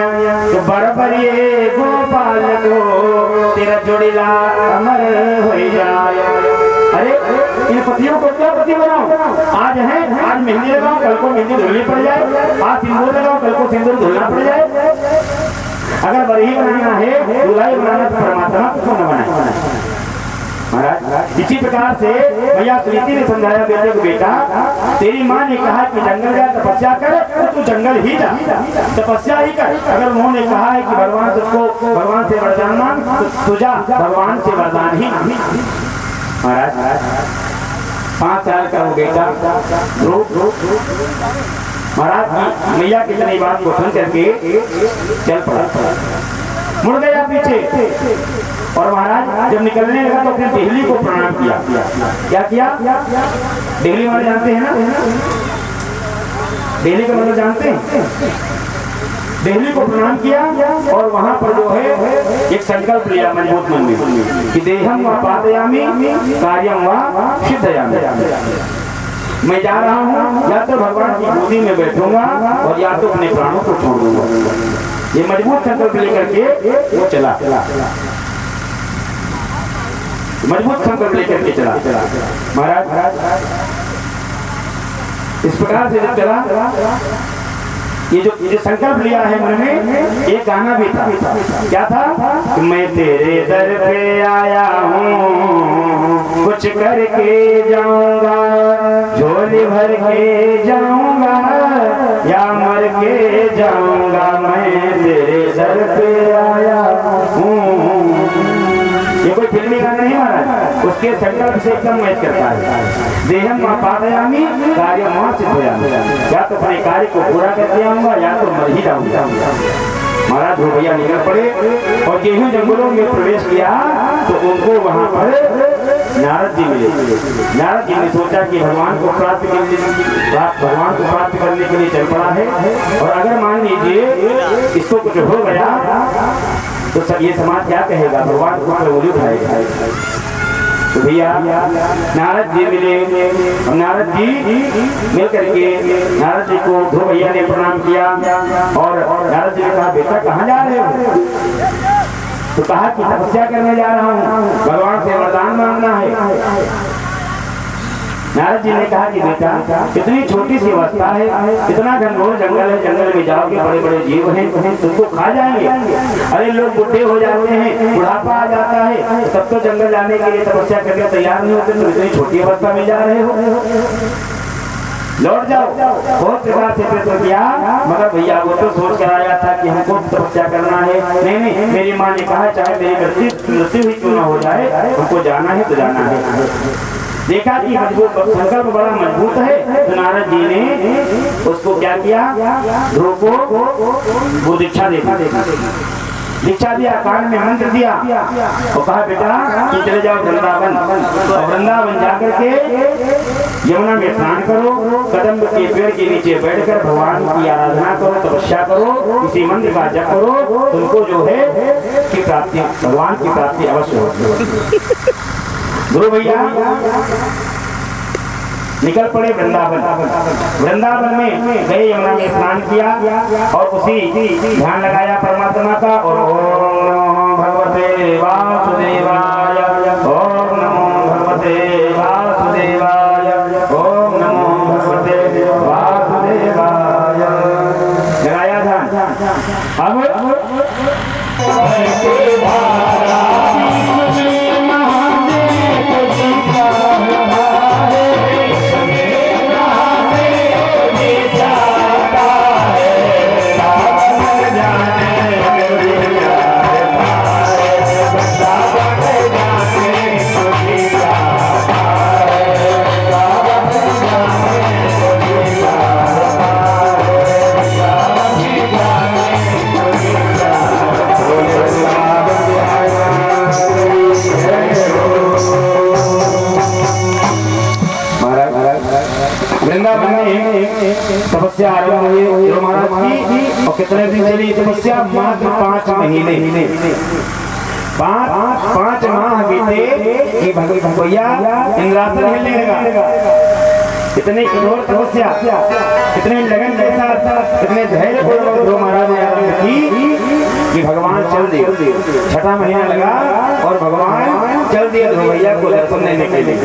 Speaker 3: तो बर ये गोपाल को तेरा जोड़ीला अमर हो जाए। अरे इन पतियों को क्या पति बनाओ, आज है आज मेहंदी लगाओ, कल को मेहंदी धुलनी पड़ जाए, आज सिंदूर लगाओ, कल को सिंदूर धुलना पड़ जाए। अगर बरही बनाना है, दुल्हाई बनाना तो परमात्मा को न बनाए महाराज। इसी प्रकार से भैया सुनीति ने समझाया बेटे को, बेटा तेरी माँ ने कहा कि जंगल जा, तपस्या कर, तो तू जंगल ही जा, तपस्या ही कर। अगर उन्होंने कहा है कि भगवान तुझको भगवान से वरदान मांग, तो तू जा, भगवान से वरदान ही महाराज। 5 साल का वो बेटा महाराज मैया की इतनी बात को सुन करके चल पड़ा, मुड़ गया पीछे और महाराज जब निकलने लगा तो अपने देहली को प्रणाम किया। क्या किया? देहली वाले जानते हैं ना, देहली का मतलब जानते हैं? देहली को प्रणाम किया और वहां पर जो है एक संकल्प लिया मजबूत मन में कि देहम व पादयामि कार्यम व सिद्धयामि। मैं जा रहा हूँ, या तो भगवान की गोदी में बैठूंगा और या तो अपने प्राणों को छोड़ दूंगा। ये मजबूत संकल्प लेकर के वो चला, मजबूत संकल्प लेकर के चला महाराज। इस प्रकार से जब चला, ये जो संकल्प लिया है मन में, एक गाना भी था। क्या था? कि मैं तेरे दर पे आया हूँ, कुछ करके जाऊंगा, झोली भर के जाऊंगा या मर के जाऊंगा, मैं तेरे दर पे आया हूँ। ये कोई फिल्मी गाना नहीं महाराज, उसके संकल्प से एकदम मैच करता है। देहम पादयामि कार्यम सिद्धयामि, या तो अपने कार्य को पूरा करके आऊंगा या तो मर ही जाऊंगा। महाराज ध्रुव भैया निकल पड़े और गेहूं जंगलों में प्रवेश किया तो उनको वहां पर नारद जी मिले। नारद जी ने सोचा कि भगवान को प्राप्त करने के लिए चल पड़ा है, और अगर मान लीजिए इसको कुछ हो गया तो सब ये समाज क्या कहेगा, भगवान को उठाएगा। तो भैया नारद जी मिले और नारद जी मिल करके नारद जी को ध्रुव भैया ने प्रणाम किया और नारद जी ने कहा बेटा कहाँ जा रहे हो? तो कहा कि तपस्या करने जा रहा हूँ, भगवान से वरदान मांगना है। नारद जी ने कहा कि बेटा कितनी छोटी सी अवस्था है, इतना घनघोर जंगल है, जंगल में जाओगे बड़े बड़े जीव हैं तुमको खा जाएंगे। अरे लोग बुढ़े हो जाते हैं, बुढ़ापा आ जाता है, तब तो जंगल जाने के लिए तपस्या करके तैयार नहीं होते, तुम इतनी छोटी अवस्था में जा रहे हो, लौट जाओ। बहुत प्रकार से प्रयत्न किया मगर भैया वो तो सोच कर आया था कि हमको तपस्या करना है। नहीं, मेरी माँ ने कहा चाहे मेरी मृत्यु ही क्यों ना हो जाए, हमको जाना है तो जाना है। देखा कि मजबूत संकल्प बड़ा मजबूत है, तो नारद जी ने उसको क्या किया, ध्रुव को वो दीक्षा दीक्षा दिया, कान में मंत्र दिया और कहा बेटा तुम चले जाओ वृंदावन, और वृंदावन जाकर के यमुना में स्नान करो, कदम के पेड़ के नीचे बैठकर भगवान की आराधना करो, तपस्या करो, इसी मंत्र का जप करो, तुमको जो है की प्राप्ति, भगवान की प्राप्ति अवश्य होगी। गुरु भैया निकल पड़े वृंदावन। वृंदावन में गए, यमुना में स्नान किया और उसी ध्यान लगाया परमात्मा का और ओम भगवते वासुदेवाय, ओम नमो भगवते वासुदेवाय, ओम नमो भगवते वासुदेवाय लगाया ध्यान। अब वृंदावन में तपस्या आरंभ हुई ध्रुव महाराज की, और कितने दिन चली तपस्या, मात्र 5 महीने, 5 माह बीते कि भैया इंद्रासन हिलने लगा। कितनी कठोर तपस्या, कितने लगन के साथ, कितने धैर्य पूर्वक ध्रुव महाराज ने आरंभ की कि भगवान चल दिए। 6वां महीना लगा और भगवान चल दिए ध्रुव भैया को दर्शन देने के लिए।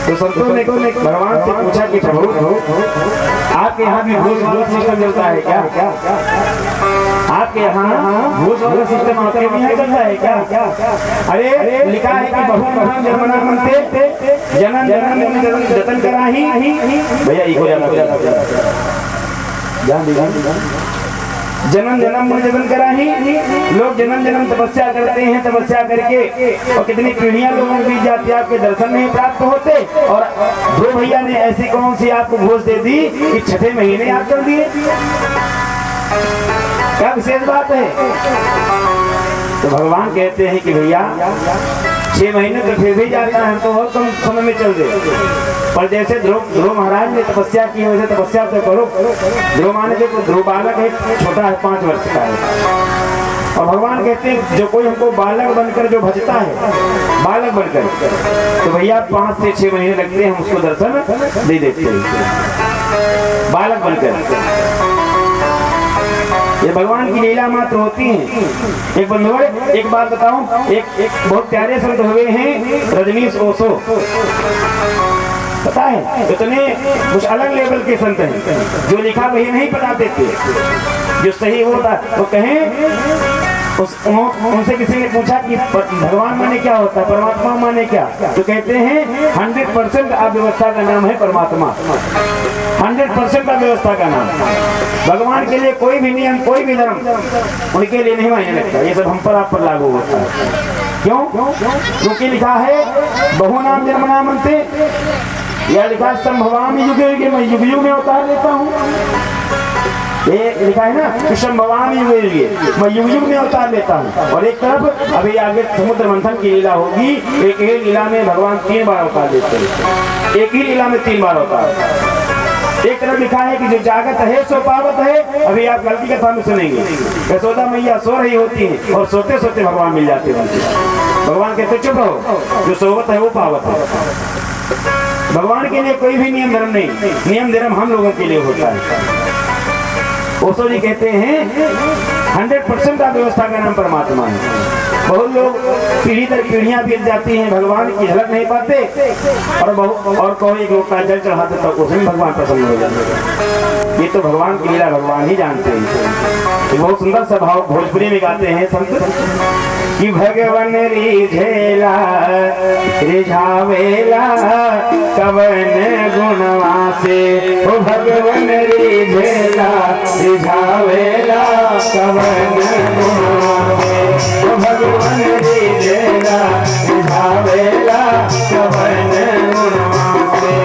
Speaker 3: तो संतों ने भगवान से पूछा कि प्रभु आपके यहाँ भी भूस वाला सिस्टम चलता है क्या? आपके यहाँ भूस वाला सिस्टम आपके भी यहाँ चलता है क्या? अरे लिखा है कि बहु बहु जन्मना मनते जनन जनन जतन कराही। भैया इको जन्म जन्म में जतन कराही। लोग जन्म जन्म तपस्या करते हैं, तपस्या करके और कितनी पीढ़ियां लोगों को बीत जाती है, आपके दर्शन नहीं प्राप्त होते। और ध्रुव भैया ने ऐसी कौन सी आपको घोष दे दी कि 6ठे महीने आप कर दिए? क्या विशेष बात है? तो भगवान कहते हैं कि भैया 6 महीने तो फिर भी जाता है, तो और कम समय में चल दे। पर जैसे ध्रुव महाराज ने तपस्या की वैसे तपस्या तो करो। ध्रुव माने देखो, ध्रुव बालक है, छोटा है, 5 वर्ष का है। और भगवान कहते हैं जो कोई हमको बालक बनकर जो भजता है, बालक बनकर, तो भैया 5 से 6 महीने लगते हैं, हम उसको दर्शन दे देते हैं बालक बनकर। ये भगवान की लीला मात्र होती है। एक बंधुओं एक बात बताऊं, एक बहुत प्यारे संत हुए हैं रजनीश ओशो, पता है इतने कुछ अलग लेवल के संत हैं, जो लिखा वही नहीं बताते थे, जो सही होता तो कहें। उनसे किसी ने पूछा कि भगवान माने क्या होता है, परमात्मा माने क्या? तो कहते हैं 100% अव्यवस्था का नाम है परमात्मा। 100% अव्यवस्था का नाम। भगवान के लिए कोई भी नियम, कोई भी धर्म उनके लिए नहीं मायने लगता, ये सब हम पर आप पर लागू होता है। क्यों? क्योंकि लिखा है बहु नाम जन्म नाम मनते, या लिखा संभवामि युगे युगे, मैं युग युग में अवतार लेता हूँ। ये लिखा है ना कि संभवामि युगे युगे, मैं युग युग में अवतार लेता हूँ। और एक तरफ अभी आगे समुद्र मंथन की लीला होगी, एक ही लीला में भगवान 3 बार अवतार लेते हैं, एक ही लीला में 3 बार अवतार। एक तरफ लिखा है कि जो जागत है सो पावत है। अभी आप गलती कथा में सुनेंगे, यशोदा मैया सो रही होती है और सोते सोते भगवान मिल जाते हैं। भगवान कहते चुप रहो, जो सोवत है वो पावत है। भगवान के लिए कोई भी नियम धर्म नहीं, नियम धर्म हम लोगों के लिए होता है। ओशो जी कहते हैं 100% का व्यवस्था का नाम परमात्मा है। बहुत लोग पीढ़ी दर पीढ़ियां बीत जाती हैं, भगवान की झलक नहीं पाते और कोई एक लोग का जल चढ़ाते तो उसमें भगवान प्रसन्न हो जाते हैं। ये तो भगवान की लीला भगवान ही जानते हैं। बहुत सुंदर सा भाव भोजपुरी में गाते हैं संत कि भगवान रिझेला रिझावेला कवन गुणवा से, ओ भगवान रिझेला रिझावेला कवन गुणवा से, ओ भगवान रिझेला रिझावेला कवन गुणवा से,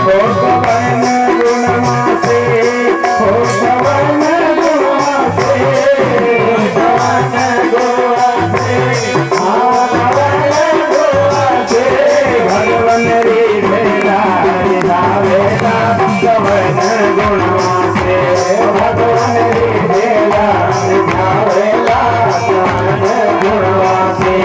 Speaker 3: ओ कवन गुणवा से, ओ कवन गुणवा से, कवन गुणवा भगवान रिझेला रिझावेला कवन गुणवा से, भगवान रिझेला रिझावेला कवन गुणवा से।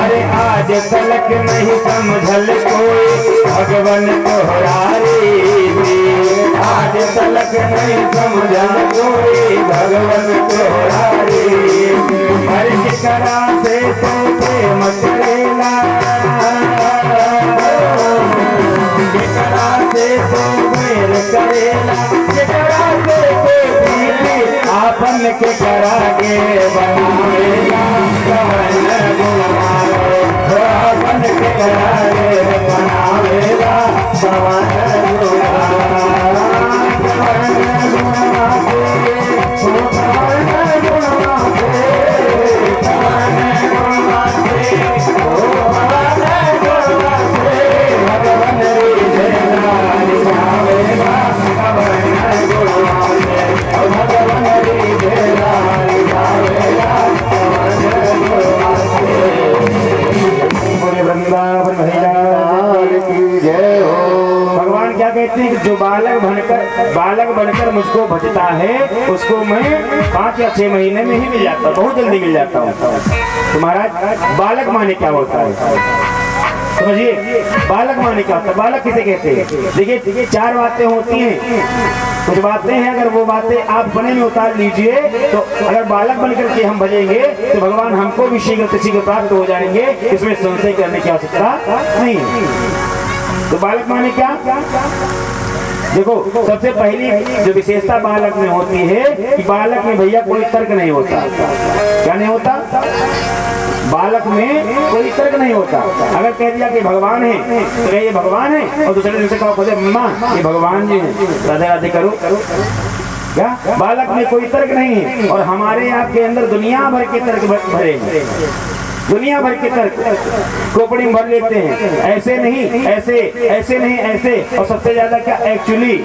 Speaker 3: अरे आज तलक नहीं समझल कोई भगवान तोहरारी, आज तलक नहीं समझल कोई भगवान तोहरारी। हर शिकरा से तो प्रेम करेला, शिकरा से तो बैर करेला, शिकरा से तो पीली आपन के करागे बनावेला कवन गुणवा से, आपन के करागे बनावेला कवन गुणवा भगवान क्या कहते हैं कि जो बालक बनकर मुझको भजता है उसको मैं 5 या 6 महीने में ही मिल जाता हूँ, बहुत जल्दी मिल जाता हूँ। तो महाराज बालक माने क्या होता है समझिए, बालक माने क्या होता है? बालक किसे कहते हैं? देखिए 4 बातें होती हैं, कुछ बातें हैं, अगर वो बातें आप अपने में उतार लीजिए तो अगर बालक बनकर के हम भजेंगे तो भगवान हमको भी शीघ्र प्राप्त हो जाएंगे, इसमें संशय करने की आवश्यकता नहीं है। तो बालक माने क्या? देखो सबसे पहली जो विशेषता बालक में होती है कि बालक में भैया कोई तर्क नहीं होता। क्या नहीं होता? बालक में कोई तर्क नहीं होता। अगर कह दिया कि भगवान है तो ये भगवान है, और दूसरे दिन से कहो माँ ये भगवान जी है, राधे राधे करो। क्या बालक में कोई तर्क नहीं है? और हमारे आपके अंदर दुनिया भर के तर्क भरे हैं, दुनिया भर के तर्क खोपड़ी में भर लेते हैं, ऐसे नहीं ऐसे, ऐसे नहीं ऐसे, और सबसे ज्यादा क्या एक्चुअली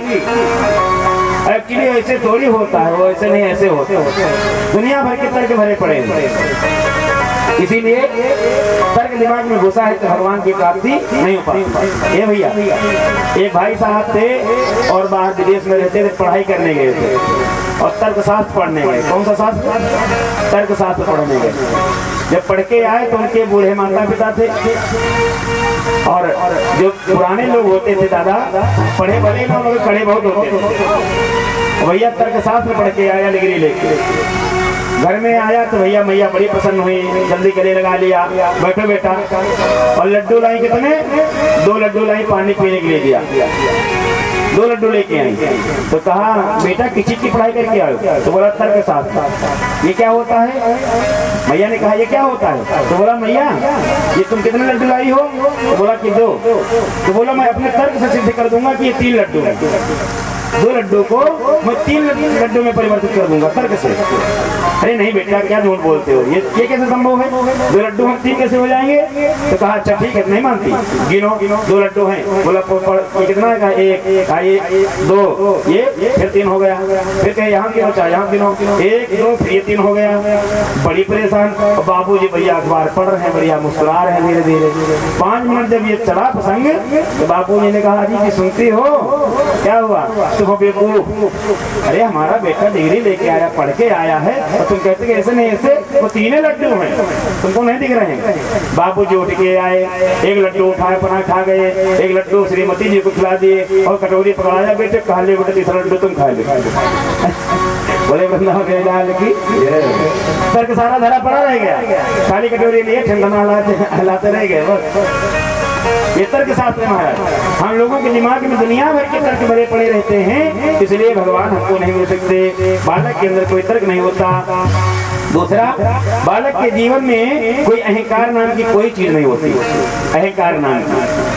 Speaker 3: ऐसे थोड़ी होता है, वो ऐसे नहीं ऐसे होते हैं। दुनिया भर के तर्क भरे पड़े हैं, इसीलिए तर्क दिमाग में घुसा है तो भगवान की प्राप्ति नहीं हो पाती। ये भैया एक भाई साहब थे और बाहर विदेश में रहते थे, पढ़ाई करने गए थे और तर्कशास्त्र पढ़ने गए। कौन सा शास्त्र? तर्कशास्त्र पढ़ने गए। जब पढ़ के आए तो उनके बूढ़े माता पिता थे और जो पुराने लोग होते थे दादा, पढ़े भले ना मगर पढ़े बहुत होते थे। भैया तर्कशास्त्र पढ़ के आया डिग्री लेके, घर में आया तो भैया मैया बड़ी प्रसन्न हुई, जल्दी गले लगा लिया, बैठो बेटा, और लड्डू लाई कितने? 2 लड्डू लाई पानी पीने के लिए दिया, 2 लड्डू लेके आई। तो कहा बेटा किस चीज की पढ़ाई करके आए? तो बोला तर्कशास्त्र। ये क्या होता है? मैया ने कहा ये क्या होता है? तो बोला मैया ये तुम कितने लड्डू लाई हो? तो बोला कि 2। तो बोला मैं अपने तर्क से सिद्ध कर दूंगा कि ये 3 लड्डू है। 2 लड्डू को मैं 3 लड्डू में परिवर्तित कर दूंगा तर्क से। अरे नहीं बेटा, क्या झूठ बोलते हो, ये कैसे संभव है? 2 लड्डू हम 3 कैसे हो जाएंगे? तो कहा अच्छा ठीक है, नहीं मानती, गिनो 2 लड्डू हैं। बोला ये कितना है? कहा 1, 2, ये फिर 3 हो गया। फिर कहे यहाँ गिनो, चाहे यहाँ गिनो, 1, 2, फिर ये 3 हो गया। बड़ी परेशान। बाबूजी भैया अखबार पढ़ रहे हैं, बढ़िया मुस्कुरा रहे हैं धीरे धीरे। 5 मिनट जब ये चला प्रसंग तो बाबूजी ने कहा जी सुनती हो क्या हुआ? तुम बेवकूफ, अरे हमारा बेटा डिग्री लेके आया, पढ़ के आया है, और तुम कहते कि ऐसे नहीं ऐसे, वो 3 लड्डू हैं, तुमको नहीं दिख रहे हैं? बाबूजी उठ के आए, 1 लड्डू उठाए, अपना खा गए, 1 लड्डू श्रीमती जी को खिला दिए और कटोरी पकड़ाया, बेटे खा ले बेटे, 3रा लड्डू तुम खा ले। बोले वृंदावन के लाल की तर्क सारा धरा पड़ा रह गया, खाली कटोरी लिए ठंडा हिलाते रह गए बस। ये तर्क साथ में महाराज, हम लोगों के दिमाग में दुनिया भर के तर्क भरे पड़े रहते हैं, इसलिए भगवान हमको नहीं मिल सकते। बालक के अंदर कोई तर्क नहीं होता। दूसरा, बालक के जीवन में कोई अहंकार नाम की कोई चीज नहीं होती, अहंकार नाम की।